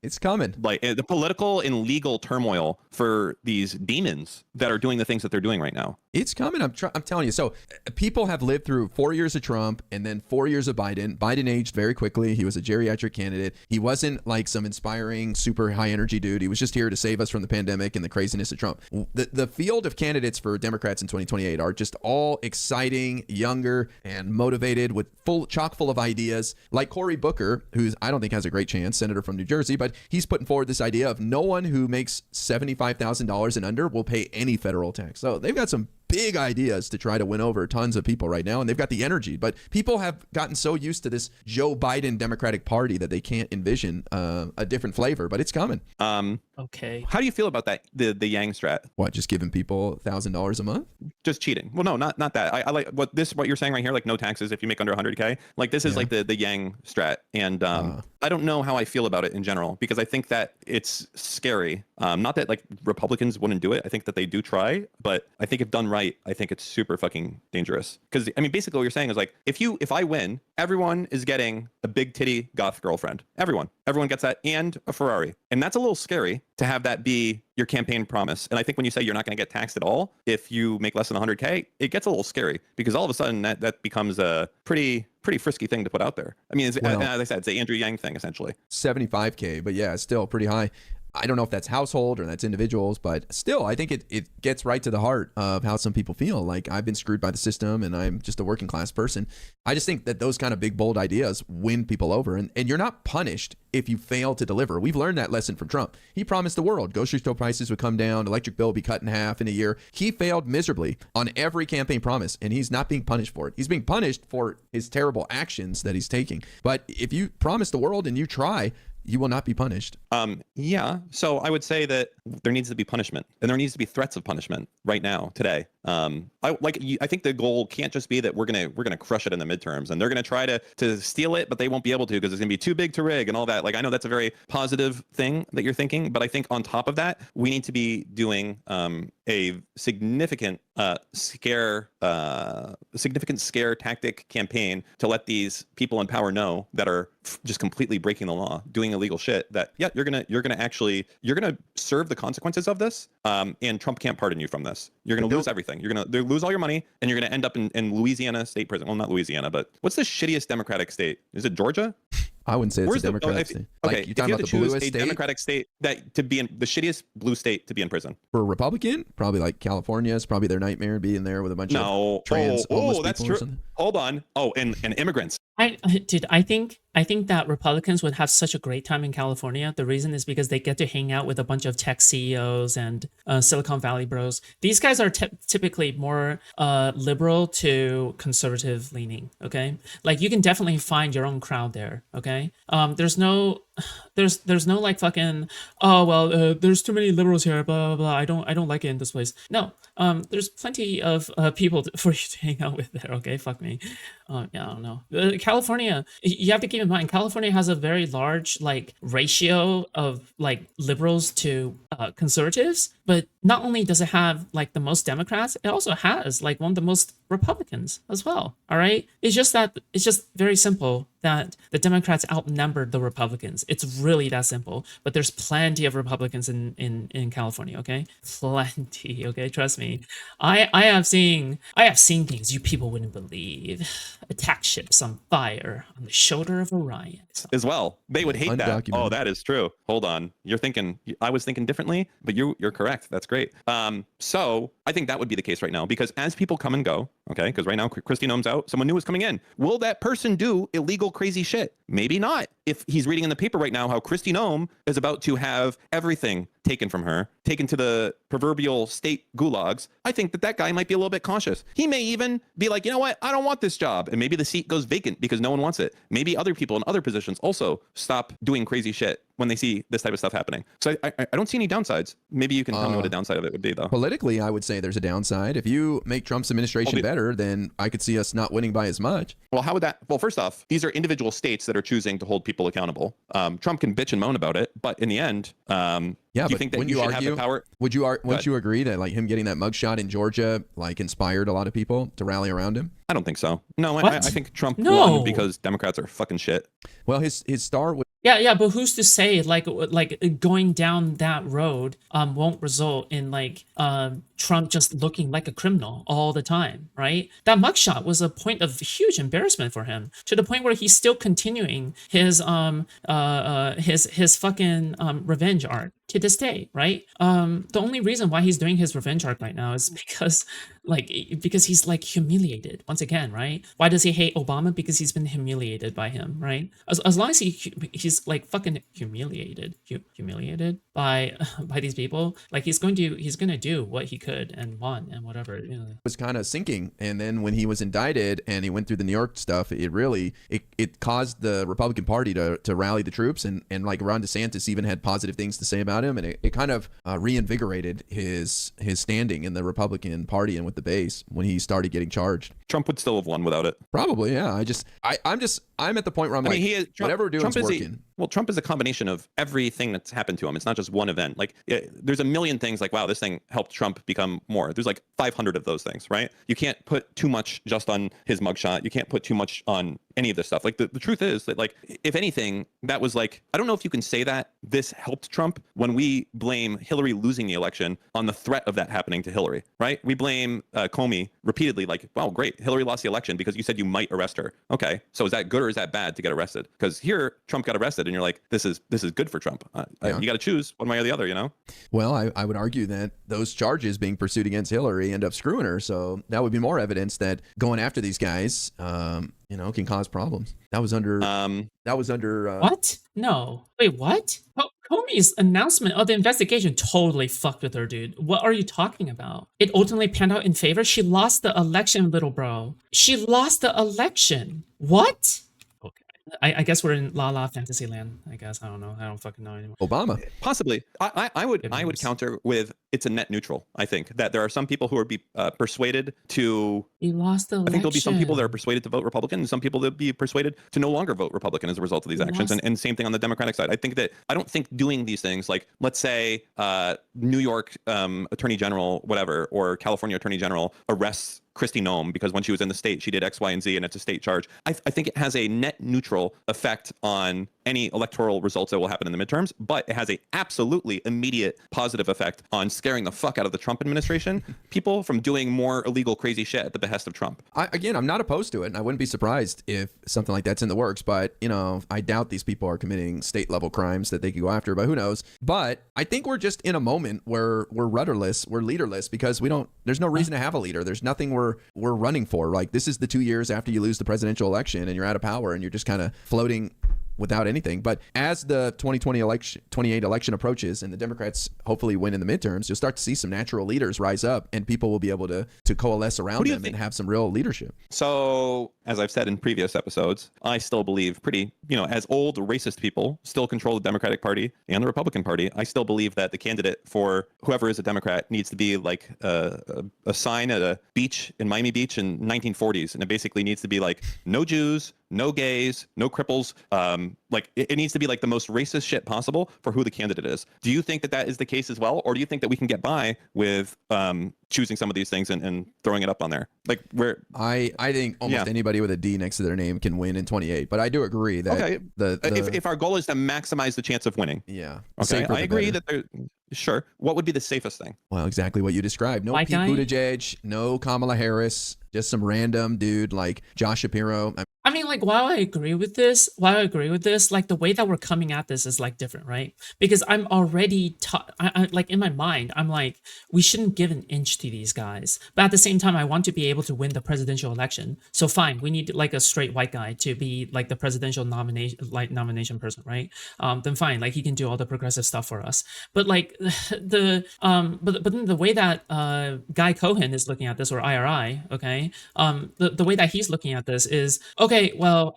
It's coming. Like the political and legal turmoil for these demons that are doing the things that they're doing right now. It's coming. I'm telling you. So people have lived through 4 years of Trump and then 4 years of Biden. Biden aged very quickly. He was a geriatric candidate. He wasn't like some inspiring, super high energy dude. He was just here to save us from the pandemic and the craziness of Trump. The field of candidates for Democrats in 2028 are just all exciting, younger, and motivated with chock full of ideas. Like Cory Booker, who's I don't think has a great chance, senator from New Jersey, but he's putting forward this idea of no one who makes $75,000 and under will pay any federal tax. So they've got some big ideas to try to win over tons of people right now, and they've got the energy. But people have gotten so used to this Joe Biden Democratic Party that they can't envision a different flavor, but it's coming. Okay. How do you feel about that? The Yang strat? What, just giving people $1,000 a month? Just cheating? Well, no, not that. I like what you're saying right here, like no taxes if you make under 100K. Like this is like the Yang strat, and I don't know how I feel about it in general, because I think that it's scary. Not that like Republicans wouldn't do it. I think that they do try, but I think if done right, I think it's super fucking dangerous. Because I mean, basically what you're saying is like, if I win, everyone is getting a big titty goth girlfriend. Everyone gets that, and a Ferrari. And that's a little scary to have that be your campaign promise. And I think when you say you're not going to get taxed at all if you make less than 100K, it gets a little scary, because all of a sudden that becomes a pretty frisky thing to put out there. I mean, as I said, it's the Andrew Yang thing essentially. 75K, but yeah, it's still pretty high. I don't know if that's household or that's individuals, but still, I think it gets right to the heart of how some people feel. Like, I've been screwed by the system and I'm just a working class person. I just think that those kind of big, bold ideas win people over. And you're not punished if you fail to deliver. We've learned that lesson from Trump. He promised the world grocery store prices would come down, electric bill would be cut in half in a year. He failed miserably on every campaign promise, and he's not being punished for it. He's being punished for his terrible actions that he's taking. But if you promise the world and you try, you will not be punished. Yeah. So I would say that there needs to be punishment, and there needs to be threats of punishment right now, today. I think the goal can't just be that we're gonna crush it in the midterms, and they're gonna try to steal it, but they won't be able to because it's gonna be too big to rig and all that. Like, I know that's a very positive thing that you're thinking, but I think on top of that, we need to be doing a significant scare tactic campaign to let these people in power know that are just completely breaking the law, doing illegal shit, that you're gonna serve the consequences of this, and Trump can't pardon you from this. You're gonna lose everything. You're gonna lose all your money, and you're gonna end up in Louisiana state prison. Well, not Louisiana, but what's the shittiest Democratic state? Is it Georgia? I wouldn't say it's a Democratic state. Okay, like, you're talking about the bluest state? Democratic state to be in the shittiest blue state to be in prison. For a Republican, probably like California is probably their nightmare, being there with a bunch of trans homeless that's people. True. Hold on. Oh, and immigrants. I think that Republicans would have such a great time in California. The reason is because they get to hang out with a bunch of tech CEOs and Silicon Valley bros. These guys are typically more liberal to conservative leaning. Okay, like, you can definitely find your own crowd there. Okay, there's no like fucking, oh well, there's too many liberals here, blah blah blah. I don't like it in this place. No, there's plenty of people for you to hang out with there. Okay, fuck me. Yeah, I don't know. California, you have to keep in mind, California has a very large like ratio of like liberals to conservatives, but not only does it have like the most Democrats, it also has like one of the most Republicans as well. All right, it's just very simple that the Democrats outnumbered the Republicans. It's really that simple. But there's plenty of Republicans in California. Okay, plenty. Okay, trust me. I have seen things you people wouldn't believe. Attack ships on fire on the shoulder of Orion. As well, they would hate that. Oh, that is true. Hold on, I was thinking differently, but you're correct. That's great. So I think that would be the case right now, because as people come and go, okay, because right now Kristi Noem's out, someone new is coming in. Will that person do illegal, crazy shit? Maybe not. If he's reading in the paper right now how Kristi Noem is about to have everything taken from her, taken to the proverbial state gulags, I think that guy might be a little bit cautious. He may even be like, you know what, I don't want this job. And maybe the seat goes vacant because no one wants it. Maybe other people in other positions also stop doing crazy shit when they see this type of stuff happening. So I don't see any downsides. Maybe you can tell me what a downside of it would be, though. Politically, I would say there's a downside. If you make Trump's administration better, then I could see us not winning by as much. Well, how would that? Well, first off, these are individual states that are choosing to hold people accountable. Trump can bitch and moan about it, but in the end, yeah, do you think that you should have the power? Wouldn't you agree that like him getting that mugshot in Georgia like inspired a lot of people to rally around him? I don't think so. No, I think Trump won because Democrats are fucking shit. Well, his star was. Yeah, but who's to say like going down that road won't result in like Trump just looking like a criminal all the time, right? That mugshot was a point of huge embarrassment for him, to the point where he's still continuing his fucking revenge arc. to this day, right? The only reason why he's doing his revenge arc right now is because he's like humiliated once again, right? Why does he hate Obama? Because he's been humiliated by him, right? As long as he's like fucking humiliated by these people, like he's gonna do what he could and want and whatever. You know. It was kind of sinking, and then when he was indicted and he went through the New York stuff, it really it caused the Republican Party to rally the troops, and like Ron DeSantis even had positive things to say about him, and it kind of reinvigorated his standing in the Republican Party and with the base when he started getting charged. Trump would still have won without it. Probably, yeah. I'm at the point where I'm Trump, whatever we're doing is working. Trump is a combination of everything that's happened to him. It's not just one event. Like there's a million things like, wow, this thing helped Trump become more. There's like 500 of those things, right? You can't put too much just on his mugshot. You can't put too much on any of this stuff. Like the truth is that, like, if anything, that was like, I don't know if you can say that this helped Trump when we blame Hillary losing the election on the threat of that happening to Hillary, right? We blame Comey repeatedly, like, wow, great, Hillary lost the election because you said you might arrest her. Okay, so is that good or is that bad to get arrested? Because here Trump got arrested and you're like, this is good for Trump. You got to choose one way or the other, you know? Well, I would argue that those charges being pursued against Hillary end up screwing her. So that would be more evidence that going after these guys, can cause problems. That was under. What? No. Wait, what? Comey's announcement of the investigation totally fucked with her, dude. What are you talking about? It ultimately panned out in favor. She lost the election, little bro. She lost the election. What? Okay. I guess we're in La La Fantasy Land. I guess I don't know. I don't fucking know anymore. Obama, possibly. I would counter with it's a net neutral. I think that there are some people who are persuaded to. He lost the election. I think there'll be some people that are persuaded to vote Republican, and some people that be persuaded to no longer vote Republican as a result of these actions. And same thing on the Democratic side. I don't think doing these things, like let's say New York Attorney General, whatever, or California Attorney General arrests Kristi Noem because when she was in the state, she did X, Y, and Z, and it's a state charge. I think it has a net neutral effect on any electoral results that will happen in the midterms, but it has a absolutely immediate positive effect on scaring the fuck out of the Trump administration, people from doing more illegal, crazy shit at the behest of Trump. I'm not opposed to it, and I wouldn't be surprised if something like that's in the works, but, I doubt these people are committing state-level crimes that they could go after, but who knows? But I think we're just in a moment where we're rudderless, we're leaderless, because there's no reason to have a leader. There's nothing we're running for. Like, this is the 2 years after you lose the presidential election and you're out of power and you're just kind of floating without anything. But as the 2028 election approaches and the Democrats hopefully win in the midterms, you'll start to see some natural leaders rise up and people will be able to coalesce around them and have some real leadership. So, as I've said in previous episodes, I still believe as old racist people still control the Democratic Party and the Republican Party, I still believe that the candidate for whoever is a Democrat needs to be like a sign at a beach in Miami Beach in 1940s. And it basically needs to be like, no Jews, no gays, no cripples. Like it needs to be like the most racist shit possible for who the candidate is. Do you think that is the case as well? Or do you think that we can get by with choosing some of these things and throwing it up on there? Like where I think almost anybody with a D next to their name can win in 28. But I do agree that if our goal is to maximize the chance of winning. Yeah. Okay. I agree that sure. What would be the safest thing? Well, exactly what you described. No Pete Buttigieg, no Kamala Harris, just some random dude like Josh Shapiro. I mean, like, while I agree with this, like the way that we're coming at this is like different, right? Because I'm already like in my mind, I'm like, we shouldn't give an inch to these guys. But at the same time, I want to be able to win the presidential election. So fine, we need like a straight white guy to be like the presidential nomination person, right? Then fine, like he can do all the progressive stuff for us. But like but then the way that Guy Cohen is looking at this, or IRI, okay, the way that he's looking at this is, okay, well,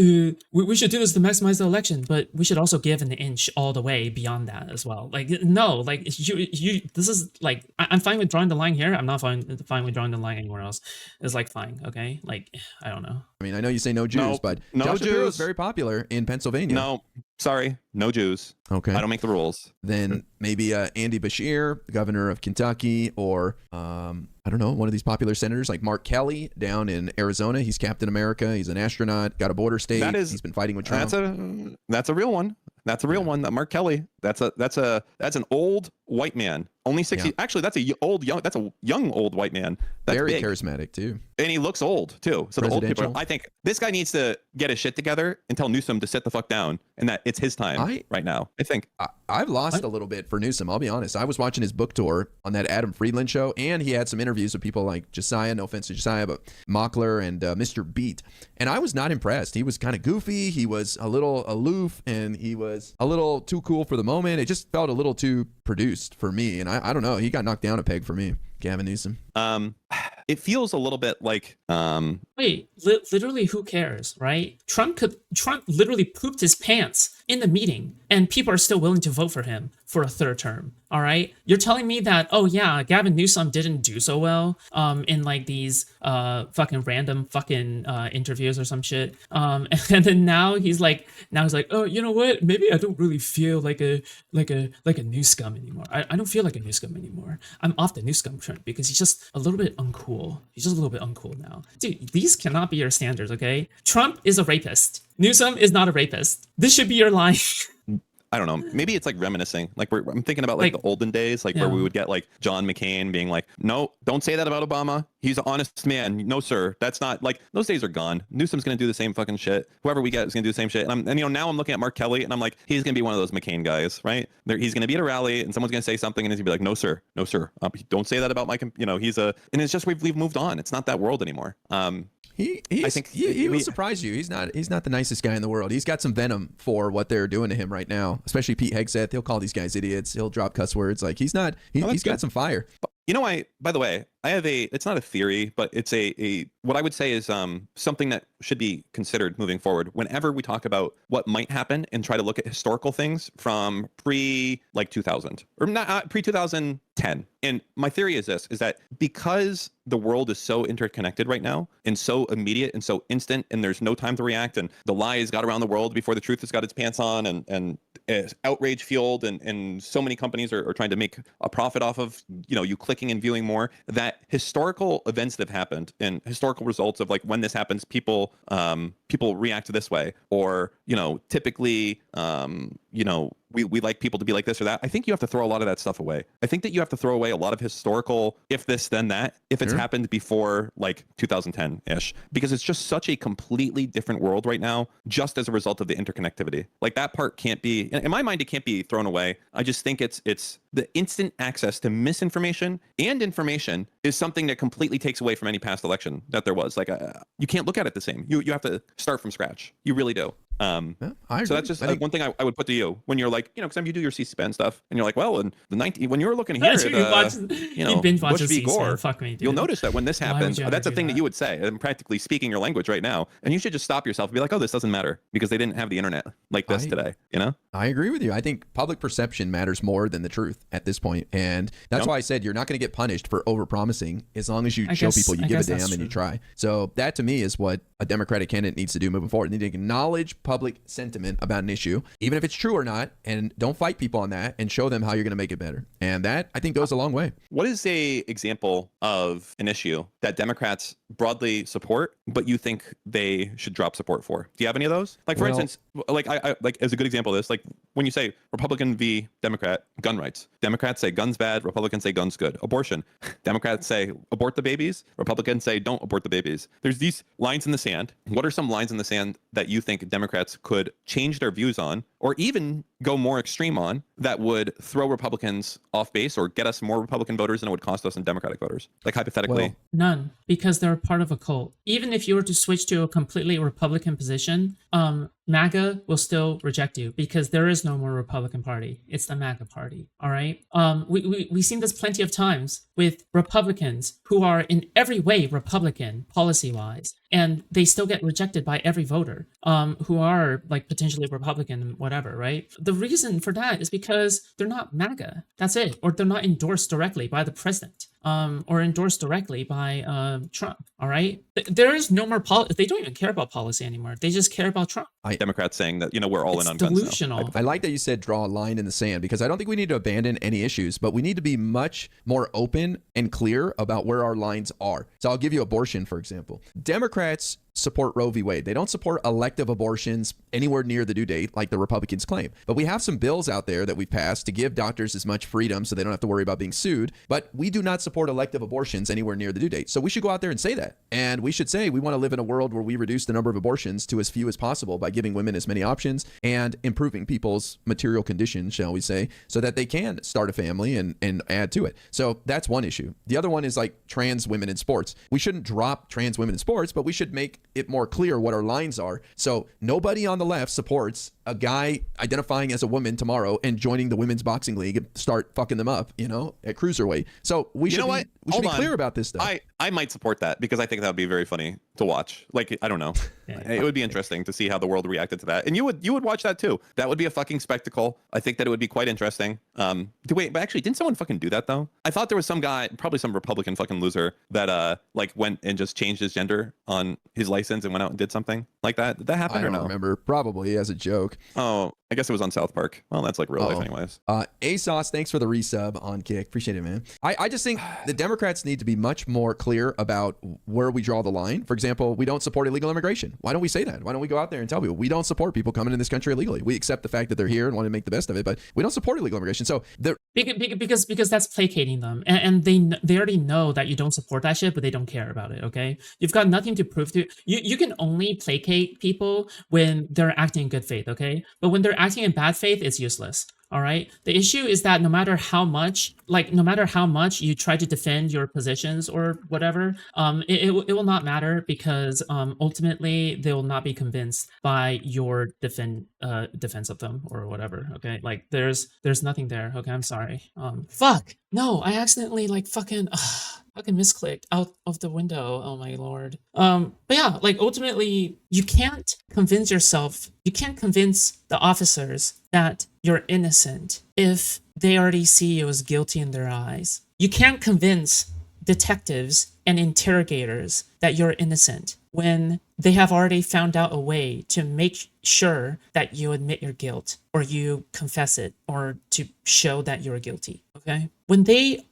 we should do this to maximize the election, but we should also give an inch all the way beyond that as well. Like, no, like you this is like, I'm fine with drawing the line here. I'm not fine with drawing the line anywhere else. It's like, fine, okay, like, I don't know. I mean, I know you say no Jews, but no Josh Shapiro is very popular in Pennsylvania. No, sorry, no Jews. Okay, I don't make the rules. Then maybe Andy Beshear, governor of Kentucky, or I don't know, one of these popular senators like Mark Kelly down in Arizona. He's Captain America. He's an astronaut. Got a border state. He's been fighting with Trump. That's a real one. That's a real one. That Mark Kelly. That's an old white man. Only 60. Yeah. Actually, that's a young old white man. That's very big. Charismatic too. And he looks old too. So the old people. I think this guy needs to get his shit together and tell Newsom to sit the fuck down, and that it's his time right now. I think I've lost a little bit for Newsom. I'll be honest. I was watching his book tour on that Adam Friedland show, and he had some interviews with people like Josiah. No offense to Josiah, but Mockler and Mr. Beat. And I was not impressed. He was kind of goofy. He was a little aloof, and he was a little too cool for the moment. It just felt a little too produced for me. And I don't know. He got knocked down a peg for me, Gavin Newsom. It feels a little bit like wait, literally, who cares, right? Trump literally pooped his pants in the meeting, and people are still willing to vote for him for a third term. All right, you're telling me that, oh yeah, Gavin Newsom didn't do so well in like these fucking random fucking interviews or some shit, and then now he's like, oh, you know what, maybe I don't really feel like a new scum anymore. I don't feel like a new scum anymore. I'm off the new scum trend because he's just a little bit uncool. He's just a little bit uncool now. Dude, these cannot be your standards, okay? Trump is a rapist. Newsom is not a rapist. This should be your line. I don't know. Maybe it's like reminiscing. Like I'm thinking about like the olden days, like where we would get like John McCain being like, no, don't say that about Obama. He's an honest man. No, sir. That's not like those days are gone. Newsom's going to do the same fucking shit. Whoever we get is going to do the same shit. And now I'm looking at Mark Kelly and I'm like, he's going to be one of those McCain guys, right? He's going to be at a rally and someone's going to say something and he's going to be like, no, sir. No, sir. Don't say that about my, and it's just, we've moved on. It's not that world anymore. I think he will surprise you. He's not the nicest guy in the world. He's got some venom for what they're doing to him right now, especially Pete Hegseth. He'll call these guys idiots. He'll drop cuss words. Like he's got some fire. By the way, I have it's not a theory, but it's what I would say is something that should be considered moving forward whenever we talk about what might happen and try to look at historical things from pre-2000 or not pre-2010. And my theory is that because the world is so interconnected right now and so immediate and so instant and there's no time to react and the lies got around the world before the truth has got its pants on and outrage fueled and so many companies are trying to make a profit off of you clicking and viewing more, that historical events that have happened and historical results of like when this happens, people react this way, or typically we like people to be like this or that. I think you have to throw a lot of that stuff away. I think that you have to throw away a lot of historical if this then that if it's happened before like 2010-ish, because it's just such a completely different world right now just as a result of the interconnectivity. Like that part can't be, in my mind, it can't be thrown away. I just think it's the instant access to misinformation and information is something that completely takes away from any past election that there was. Like you can't look at it the same. You have to start from scratch. You really do. So that's just one thing I would put to you when you're like, because you do your C-SPAN stuff and you're like, well, in the when you were looking here at Bush v. Gore, fuck me, dude. You'll notice that when this happens, that's a thing that you would say. I'm practically speaking your language right now, and you should just stop yourself and be like, oh, this doesn't matter because they didn't have the internet like this today. I agree with you. I think public perception matters more than the truth at this point, and that's why I said you're not going to get punished for overpromising as long as you show people you give a damn and you try. So that to me is what a Democratic candidate needs to do moving forward. They need to acknowledge public sentiment about an issue, even if it's true or not, and don't fight people on that, and show them how you're going to make it better. And that, I think, goes a long way. What is a example of an issue that Democrats broadly support, but you think they should drop support for? Do you have any of those? Like, for instance, like I as a good example of this, like when you say Republican v. Democrat, gun rights. Democrats say guns bad, Republicans say guns good. Abortion. Democrats say abort the babies, Republicans say don't abort the babies. There's these lines in the sand. What are some lines in the sand that you think Democrats could change their views on, or even go more extreme on, that would throw Republicans off base or get us more Republican voters than it would cost us in Democratic voters? Like hypothetically. None, because they're part of a cult. Even if you were to switch to a completely Republican position, MAGA will still reject you because there is no more Republican Party. It's the MAGA Party. All right. We've seen this plenty of times with Republicans who are in every way Republican policy wise, and they still get rejected by every voter who are like potentially Republican, whatever. Right. The reason for that is because they're not MAGA. That's it. Or they're not endorsed directly by the president. Or endorsed directly by Trump. All right. There is no more policy. They don't even care about policy anymore. They just care about Trump. Democrats saying that, we're all in on delusional. guns now. I like that you said draw a line in the sand, because I don't think we need to abandon any issues, but we need to be much more open and clear about where our lines are. So I'll give you abortion, for example. Democrats support Roe v. Wade. They don't support elective abortions anywhere near the due date like the Republicans claim. But we have some bills out there that we've passed to give doctors as much freedom so they don't have to worry about being sued. But we do not support elective abortions anywhere near the due date. So we should go out there and say that. And we should say we want to live in a world where we reduce the number of abortions to as few as possible by giving women as many options and improving people's material conditions, shall we say, so that they can start a family and add to it. So that's one issue. The other one is like trans women in sports. We shouldn't drop trans women in sports, but we should make it more clear what our lines are. So nobody on the left supports a guy identifying as a woman tomorrow and joining the women's boxing league and start fucking them up, at cruiserweight. So we should be clear about this stuff. I might support that because I think that would be very funny to watch. Like, I don't know. It would be interesting to see how the world reacted to that. And you would watch that too. That would be a fucking spectacle. I think that it would be quite interesting. Wait, but actually, didn't someone fucking do that though? I thought there was some guy, probably some Republican fucking loser, that went and just changed his gender on his license and went out and did something like that. Did that happen or no? I don't remember. Probably as a joke. Oh, I guess it was on South Park. Well, that's like real life anyways. ASOS, thanks for the resub on Kick. Appreciate it, man. I just think the Democrats need to be much more clear about where we draw the line. For example, we don't support illegal immigration. Why don't we say that? Why don't we go out there and tell people we don't support people coming in this country illegally? We accept the fact that they're here and want to make the best of it, but we don't support illegal immigration. So because that's placating them, and they already know that you don't support that shit, but they don't care about it. Okay, you've got nothing to prove to you. You can only placate people when they're acting in good faith. Okay, but when they're acting in bad faith, it's useless. All right. The issue is that no matter how much you try to defend your positions or whatever, it will not matter because ultimately they will not be convinced by your defense of them or whatever. Okay. Like there's nothing there. Okay. I'm sorry. Fuck. No, I accidentally fucking misclicked out of the window. Oh my lord. But yeah, ultimately you can't convince the officers that you're innocent if they already see you as guilty in their eyes. You can't convince detectives and interrogators that you're innocent when they have already found out a way to make sure that you admit your guilt or you confess it or to show that you're guilty. Okay? When they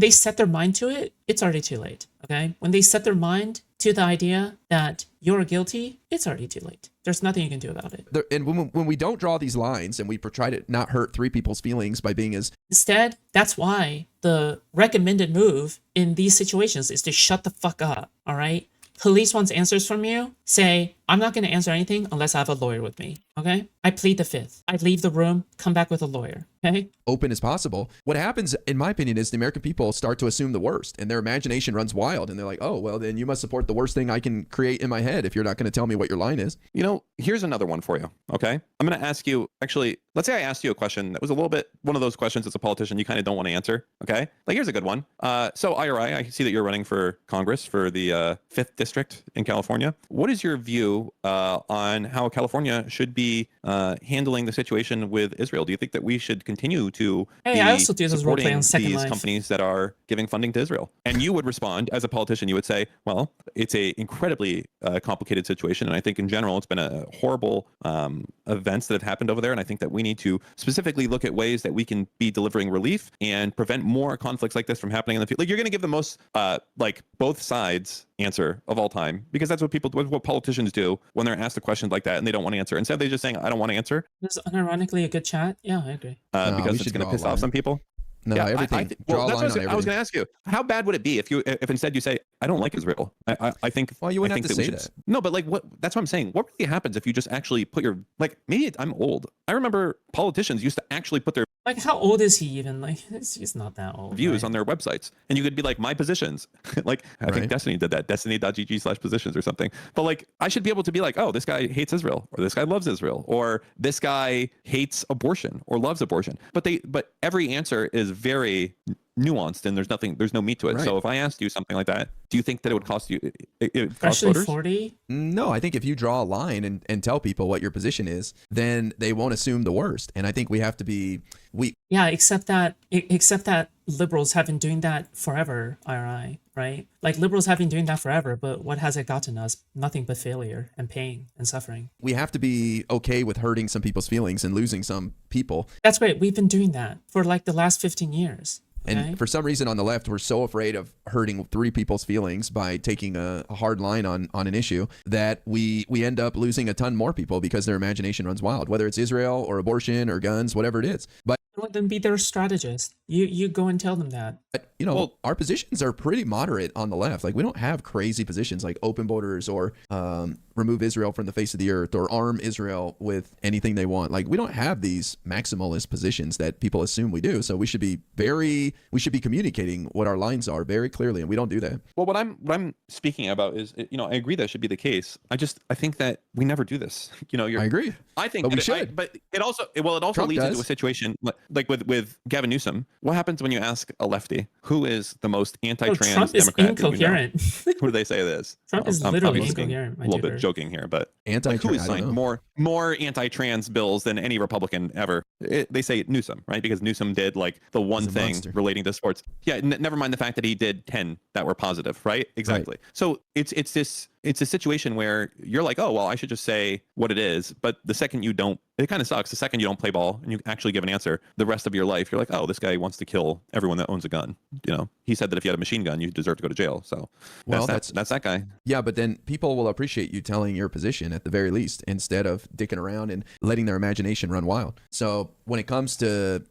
set their mind to it, it's already too late. Okay? When they set their mind to the idea that you're guilty, it's already too late. There's nothing you can do about it. And when we don't draw these lines and we try to not hurt three people's feelings by being as... Instead, that's why the recommended move in these situations is to shut the fuck up, all right? Police wants answers from you, say, I'm not going to answer anything unless I have a lawyer with me, okay? I plead the fifth. I leave the room, come back with a lawyer, okay? Open as possible. What happens, in my opinion, is the American people start to assume the worst and their imagination runs wild and they're like, oh, well, then you must support the worst thing I can create in my head if you're not going to tell me what your line is. Here's another one for you, okay? I'm going to ask you, actually, let's say I asked you a question that was a little bit one of those questions as a politician you kind of don't want to answer, okay? Here's a good one. So IRI, I see that you're running for Congress for the 5th District in California. What is your view on how California should be handling the situation with Israel? Do you think that we should continue to I also do this role play on Second these Life. companies that are giving funding to Israel? And you would respond as a politician, you would say, well, it's a incredibly complicated situation. And I think in general, it's been a horrible events that have happened over there. And I think that we need to specifically look at ways that we can be delivering relief and prevent more conflicts like this from happening in the future. You're going to give the most both sides answer of all time, because that's what politicians do when they're asked a question like that and they don't want to answer. Instead, they're just saying, I don't want to answer. There's unironically a good chat. Yeah, I agree. Because it's going to piss off some people. No, yeah, everything. I was going to ask you, how bad would it be if instead you say, I don't like Israel? I think. Well, you wouldn't have to say that. No, but what? That's what I'm saying. What really happens if you just actually put your maybe I'm old. I remember politicians used to actually put their how old is he even? He's not that old. Views on their websites, and you could be like, my positions. I think Destiny did that. Destiny.gg/positions or something. But I should be able to be like, oh, this guy hates Israel, or this guy loves Israel, or this guy hates abortion or loves abortion. But every answer is very nuanced and there's no meat to it. Right. So if I asked you something like that, do you think that it would cost you especially 40? No, I think if you draw a line and tell people what your position is, then they won't assume the worst. And I think we have to be except that liberals have been doing that forever, IRI, right? Liberals have been doing that forever, but what has it gotten us? Nothing but failure and pain and suffering. We have to be okay with hurting some people's feelings and losing some people. That's great. We've been doing that for the last 15 years. And for some reason on the left, we're so afraid of hurting 3 people's feelings by taking a hard line on an issue that we end up losing a ton more people because their imagination runs wild, whether it's Israel or abortion or guns, whatever it is. But let them be their strategist. You go and tell them that. But, our positions are pretty moderate on the left. Like, we don't have crazy positions like open borders or remove Israel from the face of the earth or arm Israel with anything they want. Like, we don't have these maximalist positions that people assume we do. So we should be communicating what our lines are very clearly, and we don't do that. Well, what I'm speaking about is, I agree that should be the case. I think that we never do this. I agree. I think but we should. But it also Trump leads into a situation like with Gavin Newsom. What happens when you ask a lefty who is the most anti-trans Trump Democrat? Is incoherent. Who do they say this? Trump is literally incoherent. A little bit joking here, but who has signed more anti-trans bills than any Republican ever? They say Newsom, right? Because Newsom did like the one thing relating to sports. Yeah, never mind the fact that he did 10 that were positive, right? Exactly. Right. So it's a situation where you're like, oh, well, I should just say what it is. But the second you don't, it kind of sucks. The second you don't play ball and you actually give an answer, the rest of your life, you're like, oh, this guy wants to kill everyone that owns a gun. He said that if you had a machine gun, you deserve to go to jail. So that's that guy. Yeah, but then people will appreciate you telling your position at the very least, instead of dicking around and letting their imagination run wild. So when it comes to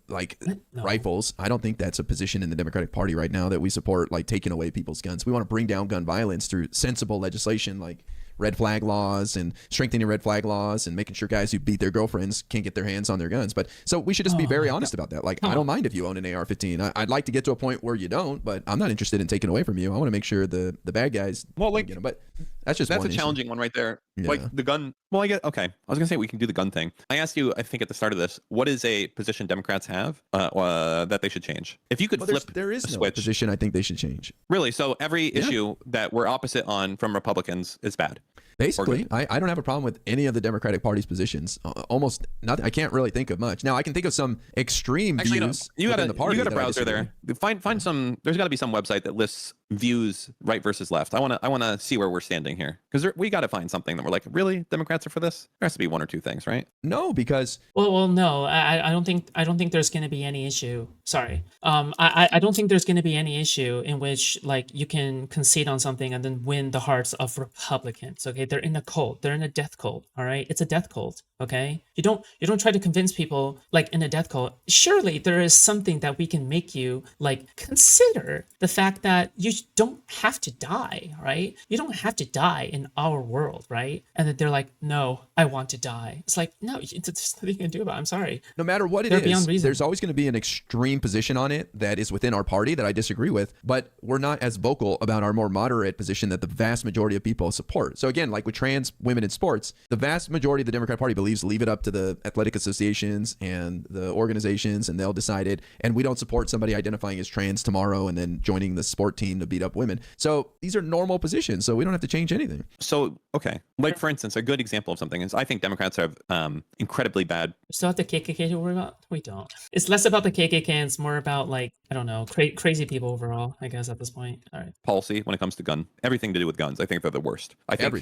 rifles, I don't think that's a position in the Democratic Party right now that we support, like taking away people's guns. We want to bring down gun violence through sensible legislation like red flag laws and strengthening red flag laws and making sure guys who beat their girlfriends can't get their hands on their guns. But so we should just be very honest about that. Like, I don't mind if you own an AR-15. I'd like to get to a point where you don't, but I'm not interested in taking away from you. I want to make sure the bad guys get them. But that's a challenging one right there. Yeah. Like the gun. Well, okay. I was gonna say we can do the gun thing. I asked you, I think at the start of this, what is a position Democrats have that they should change? If you could flip there is a no switch, position I think they should change. Really? So every issue that we're opposite on from Republicans is bad. Basically, I don't have a problem with any of the Democratic Party's positions. Almost nothing. I can't really think of much. Now, I can think of some extreme views within the party. You got a browser there. Find some. There's got to be some website that lists views right versus left. I want to see where we're standing here, because we got to find something that we're like, really, Democrats are for this. There has to be one or two things, right? No, because no, I don't think there's going to be any issue. Sorry, I don't think there's going to be any issue in which like you can concede on something and then win the hearts of Republicans. Okay, they're in a cult. They're in a death cult. All right, it's a death cult. Okay, you don't try to convince people like in a death cult. Surely there is something that we can make you like consider the fact that you don't have to die, right? You don't have to die in our world, right? And then they're like, no, I want to die. It's like, no, there's nothing you can do about it. I'm sorry. No matter what it is, there's always going to be an extreme position on it that is within our party that I disagree with, but we're not as vocal about our more moderate position that the vast majority of people support. So again, like with trans women in sports, the vast majority of the Democratic Party believes leave it up to the athletic associations and the organizations, and they'll decide it. And we don't support somebody identifying as trans tomorrow and then joining the sport team to beat up women. So these are normal positions, so we don't have to change anything. So, okay. Like, for instance, a good example of something is I think Democrats have incredibly bad... Still have the KKK to worry about? We don't. It's less about the KKK and it's more about, like, I don't know, crazy people overall, I guess, at this point. All right. Policy when it comes to everything to do with guns, I think they're the worst. I think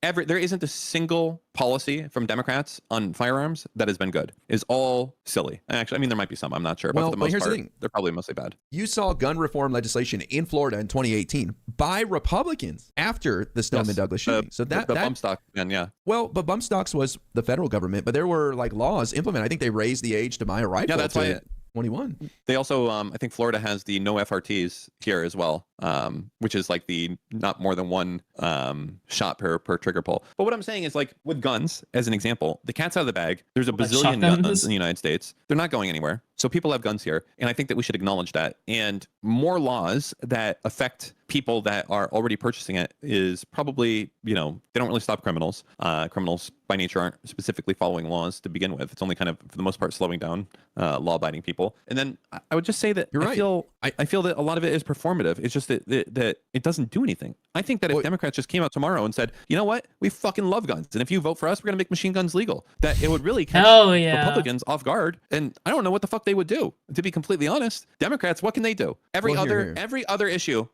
there isn't a single policy from Democrats on firearms that has been good. It's all silly. Actually, I mean, there might be some, I'm not sure, but for the most part, they're probably mostly bad. You saw gun reform legislation in Florida in 2018 by Republicans after the Stoneman Douglas shooting. So the bump stock, and yeah. Well, but bump stocks was the federal government, but there were like laws implemented. I think they raised the age to buy a rifle. Yeah, that's why 21. They also, I think Florida has the no FRTs here as well, which is like the not more than one shot per trigger pull. But what I'm saying is, like with guns, as an example, the cat's out of the bag. There's a bazillion guns in the United States. They're not going anywhere. So people have guns here. And I think that we should acknowledge that. And more laws that affect people that are already purchasing it is probably, they don't really stop criminals. Criminals by nature aren't specifically following laws to begin with. It's only kind of, for the most part, slowing down law-abiding people. And then I would just say that I feel that a lot of it is performative. It's just that it doesn't do anything. I think that if Democrats just came out tomorrow and said, you know what, we fucking love guns, and if you vote for us, we're going to make machine guns legal, that it would really catch Republicans off guard. And I don't know what the fuck they would do, to be completely honest. Democrats, what can they do? Every other issue,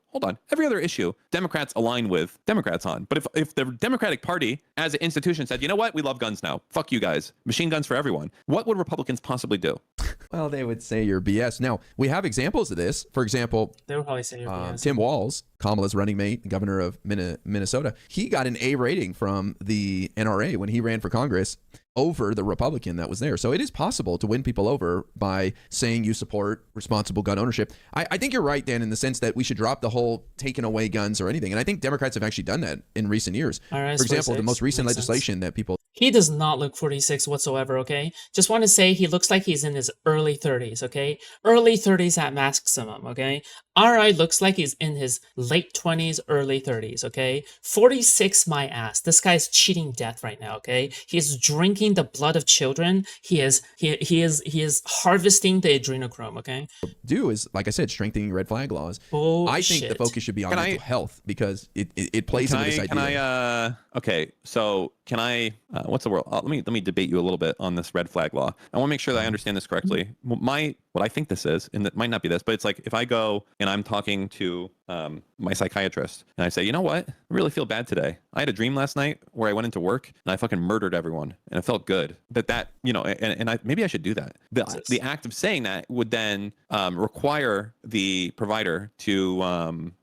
Democrats align with Democrats on. But if the Democratic Party as an institution said, you know what, we love guns now, fuck you guys, machine guns for everyone, what would Republicans possibly do? Well, they would say you're BS. Now, we have examples of this. For example, they would probably say you're BS. Tim Walz, Kamala's running mate, governor of Minnesota, he got an A rating from the NRA when he ran for Congress over the Republican that was there. So it is possible to win people over by saying you support responsible gun ownership. I think you're right, Dan, in the sense that we should drop the whole taking away guns or anything. And I think Democrats have actually done that in recent years. For example, the most recent legislation that people... He does not look 46 whatsoever, okay? Just want to say he looks like he's in his early 30s, okay? Early 30s at maximum, okay? RI looks like he's in his late 20s, early 30s, okay? 46, my ass. This guy's cheating death right now, okay? He is drinking the blood of children. He is harvesting the adrenochrome, okay? Do is, like I said, strengthening red flag laws. Bullshit. I think the focus should be on mental health because it plays into this idea. Okay, so can I, what's the word? Let me debate you a little bit on this red flag law. I want to make sure that I understand this correctly. What I think this is, and it might not be this, but it's like if I go and I'm talking to my psychiatrist and I say, you know what, I really feel bad today. I had a dream last night where I went into work and I fucking murdered everyone and it felt good. That you know, and maybe I should do that. The act of saying that would then require the provider to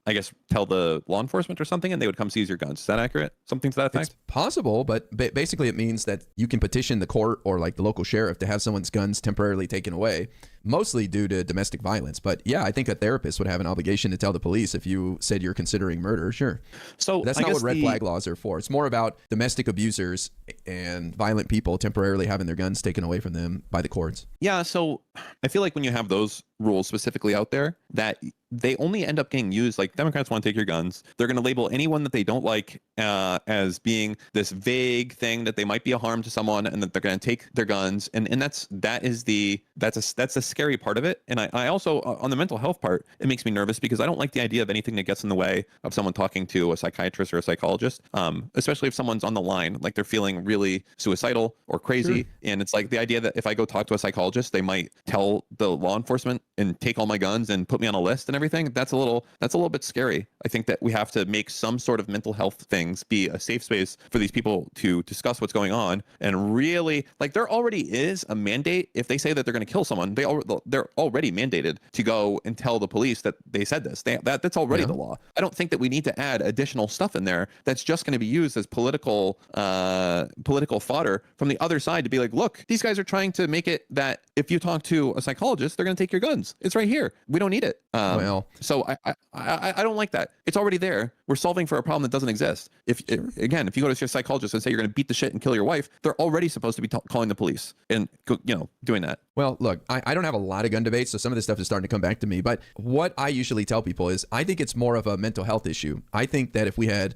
I guess tell the law enforcement or something, and they would come seize your guns. Is that accurate? Something to that effect? It's possible, but basically it means that you can petition the court or like the local sheriff to have someone's guns temporarily taken away, mostly due to domestic violence. But yeah, I think a therapist would have an obligation to tell the police if you said you're considering murder. Sure. So that's not what red flag laws are for. It's more about domestic abusers and violent people temporarily having their guns taken away from them by the courts. Yeah. So I feel like when you have those rules specifically out there, that they only end up getting used. Like Democrats want to take your guns. They're going to label anyone that they don't like as being this vague thing that they might be a harm to someone, and that they're going to take their guns. And that's a scary part of it. And I also on the mental health part, it makes me nervous because I don't like the idea of anything that gets in the way of someone talking to a psychiatrist or a psychologist, especially if someone's on the line, like they're feeling really suicidal or crazy. Sure. And it's like the idea that if I go talk to a psychologist, they might tell the law enforcement and take all my guns and put me on a list and everything. That's a little bit scary. I think that we have to make some sort of mental health things be a safe space for these people to discuss what's going on. And really, like, there already is a mandate. If they say that they're going to kill someone, they're already mandated to go and tell the police that they said this. That's already the law. I don't think that we need to add additional stuff in there that's just going to be used as political fodder from the other side to be like, look, these guys are trying to make it that if you talk to a psychologist, they're going to take your guns. It's right here. We don't need it. So I don't like that. It's already there. We're solving for a problem that doesn't exist. If you go to your psychologist and say you're going to beat the shit and kill your wife, they're already supposed to be calling the police and doing that. Well, look, I don't have a lot of gun debates, so some of this stuff is starting to come back to me. But what I usually tell people is I think it's more of a mental health issue. I think that if we had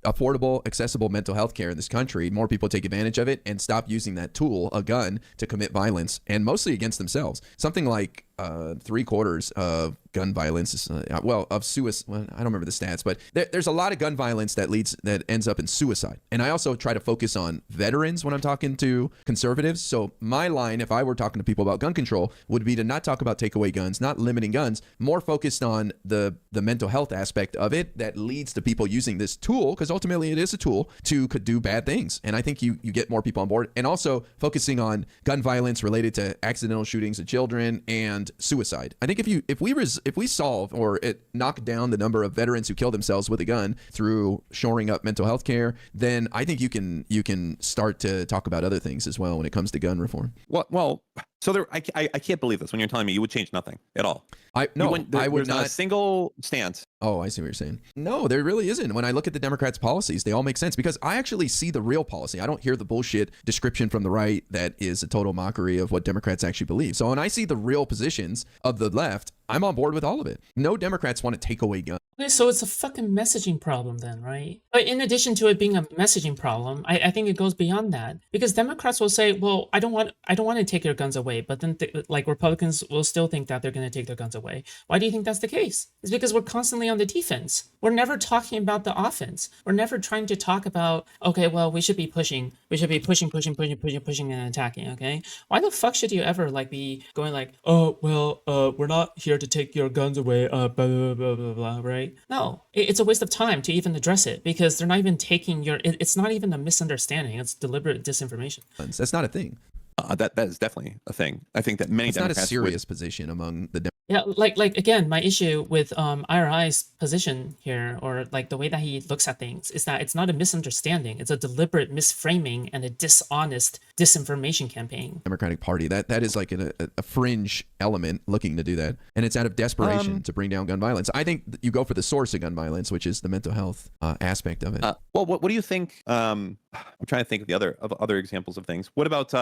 affordable, accessible mental health care in this country, more people take advantage of it and stop using that tool, a gun, to commit violence, and mostly against themselves. Something like 3/4 of gun violence is of suicide. Well, I don't remember the stats, but there's a lot of gun violence that ends up in suicide. And I also try to focus on veterans when I'm talking to conservatives. So my line, if I were talking to people about gun control, would be to not talk about takeaway guns, not limiting guns, more focused on the mental health aspect of it that leads to people using this tool, because ultimately it is a tool to could do bad things. And I think you get more people on board, and also focusing on gun violence related to accidental shootings of children and suicide. I think if we solve or knock down the number of veterans who kill themselves with a gun through shoring up mental health care, then I think you can start to talk about other things as well when it comes to gun reform. Well, so I can't believe this when you're telling me you would change nothing at all. I would not. Not a single stance. Oh, I see what you're saying. No, there really isn't. When I look at the Democrats' policies, they all make sense because I actually see the real policy. I don't hear the bullshit description from the right that is a total mockery of what Democrats actually believe. So when I see the real positions of the left, I'm on board with all of it. No Democrats want to take away guns. Okay, so it's a fucking messaging problem then, right? But in addition to it being a messaging problem, I think it goes beyond that, because Democrats will say, well, I don't want to take your guns away, but then like Republicans will still think that they're going to take their guns away. Why do you think that's the case? It's because we're constantly on the defense. We're never talking about the offense. We're never trying to talk about, okay, well, we should be pushing and attacking, okay? Why the fuck should you ever be going like, oh, well, we're not here to take your guns away, blah, blah, blah, blah, blah, right? No, it's a waste of time to even address it, because they're not even taking it's not even a misunderstanding. It's deliberate disinformation. That's not a thing. That is definitely a thing. I think that many it's Democrats not a serious position among the Yeah, like again, my issue with IRI's position here, or like the way that he looks at things, is that it's not a misunderstanding; it's a deliberate misframing and a dishonest disinformation campaign. Democratic Party, that is like a fringe element looking to do that, and it's out of desperation to bring down gun violence. I think you go for the source of gun violence, which is the mental health aspect of it. Well, what do you think? I'm trying to think of the other examples of things. What about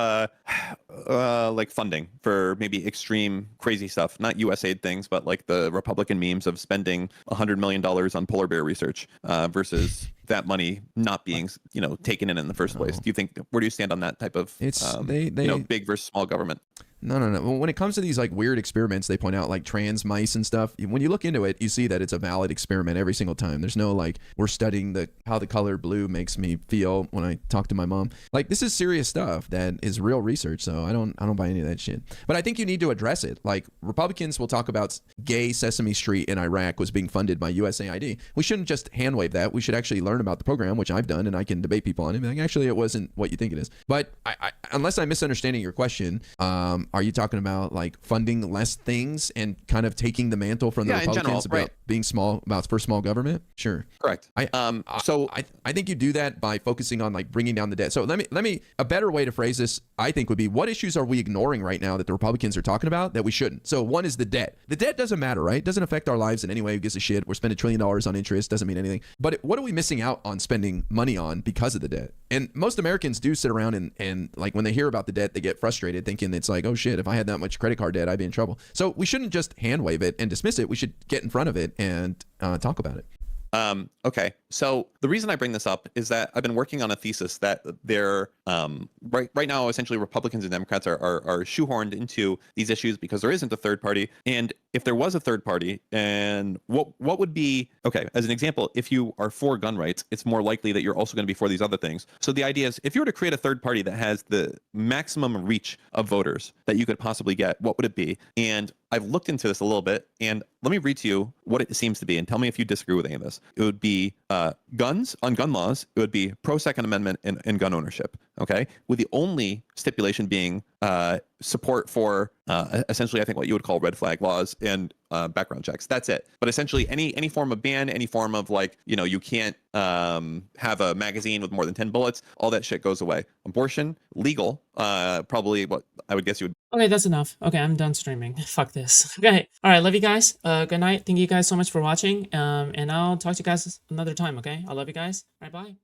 like funding for maybe extreme crazy stuff, not USAID things, but like the Republican memes of spending $100 million on polar bear research versus that money not being taken in the first place? Do you think, where do you stand on that type of big versus small government? No. When it comes to these like weird experiments, they point out like trans mice and stuff. When you look into it, you see that it's a valid experiment every single time. There's no like we're studying how the color blue makes me feel when I talk to my mom. Like this is serious stuff that is real research. So I don't buy any of that shit. But I think you need to address it. Like Republicans will talk about gay Sesame Street in Iraq was being funded by USAID. We shouldn't just hand wave that. We should actually learn about the program, which I've done, and I can debate people on it. Like, actually, it wasn't what you think it is. But unless I'm misunderstanding your question, are you talking about like funding less things and kind of taking the mantle from the Republicans about being for small government? Sure. Correct. I think you do that by focusing on like bringing down the debt. So let me a better way to phrase this, I think, would be, what issues are we ignoring right now that the Republicans are talking about that we shouldn't? So one is the debt. The debt doesn't matter, right? It doesn't affect our lives in any way. Who gives a shit? We're spending $1 trillion on interest. Doesn't mean anything. But what are we missing out on spending money on because of the debt? And most Americans do sit around and like when they hear about the debt, they get frustrated thinking it's like, oh shit, if I had that much credit card debt, I'd be in trouble. So we shouldn't just hand wave it and dismiss it. We should get in front of it and talk about it. Okay. So the reason I bring this up is that I've been working on a thesis that they're right now, essentially Republicans and Democrats are shoehorned into these issues because there isn't a third party. And if there was a third party, and what would be, okay, as an example, if you are for gun rights, it's more likely that you're also going to be for these other things. So the idea is, if you were to create a third party that has the maximum reach of voters that you could possibly get, what would it be? And I've looked into this a little bit, and let me read to you what it seems to be and tell me if you disagree with any of this. It would be guns on gun laws. It would be pro-Second Amendment and gun ownership, okay? With the only stipulation being support for essentially, I think, what you would call red flag laws and background checks. That's it. But essentially, any form of ban, any form of like, you can't have a magazine with more than 10 bullets, all that shit goes away. Abortion, legal, probably what I would guess you would. Okay, that's enough. Okay, I'm done streaming. Fuck this. Okay. All right, love you guys. Good night. Thank you guys so much for watching. And I'll talk to you guys another time, okay? I love you guys. All right, bye.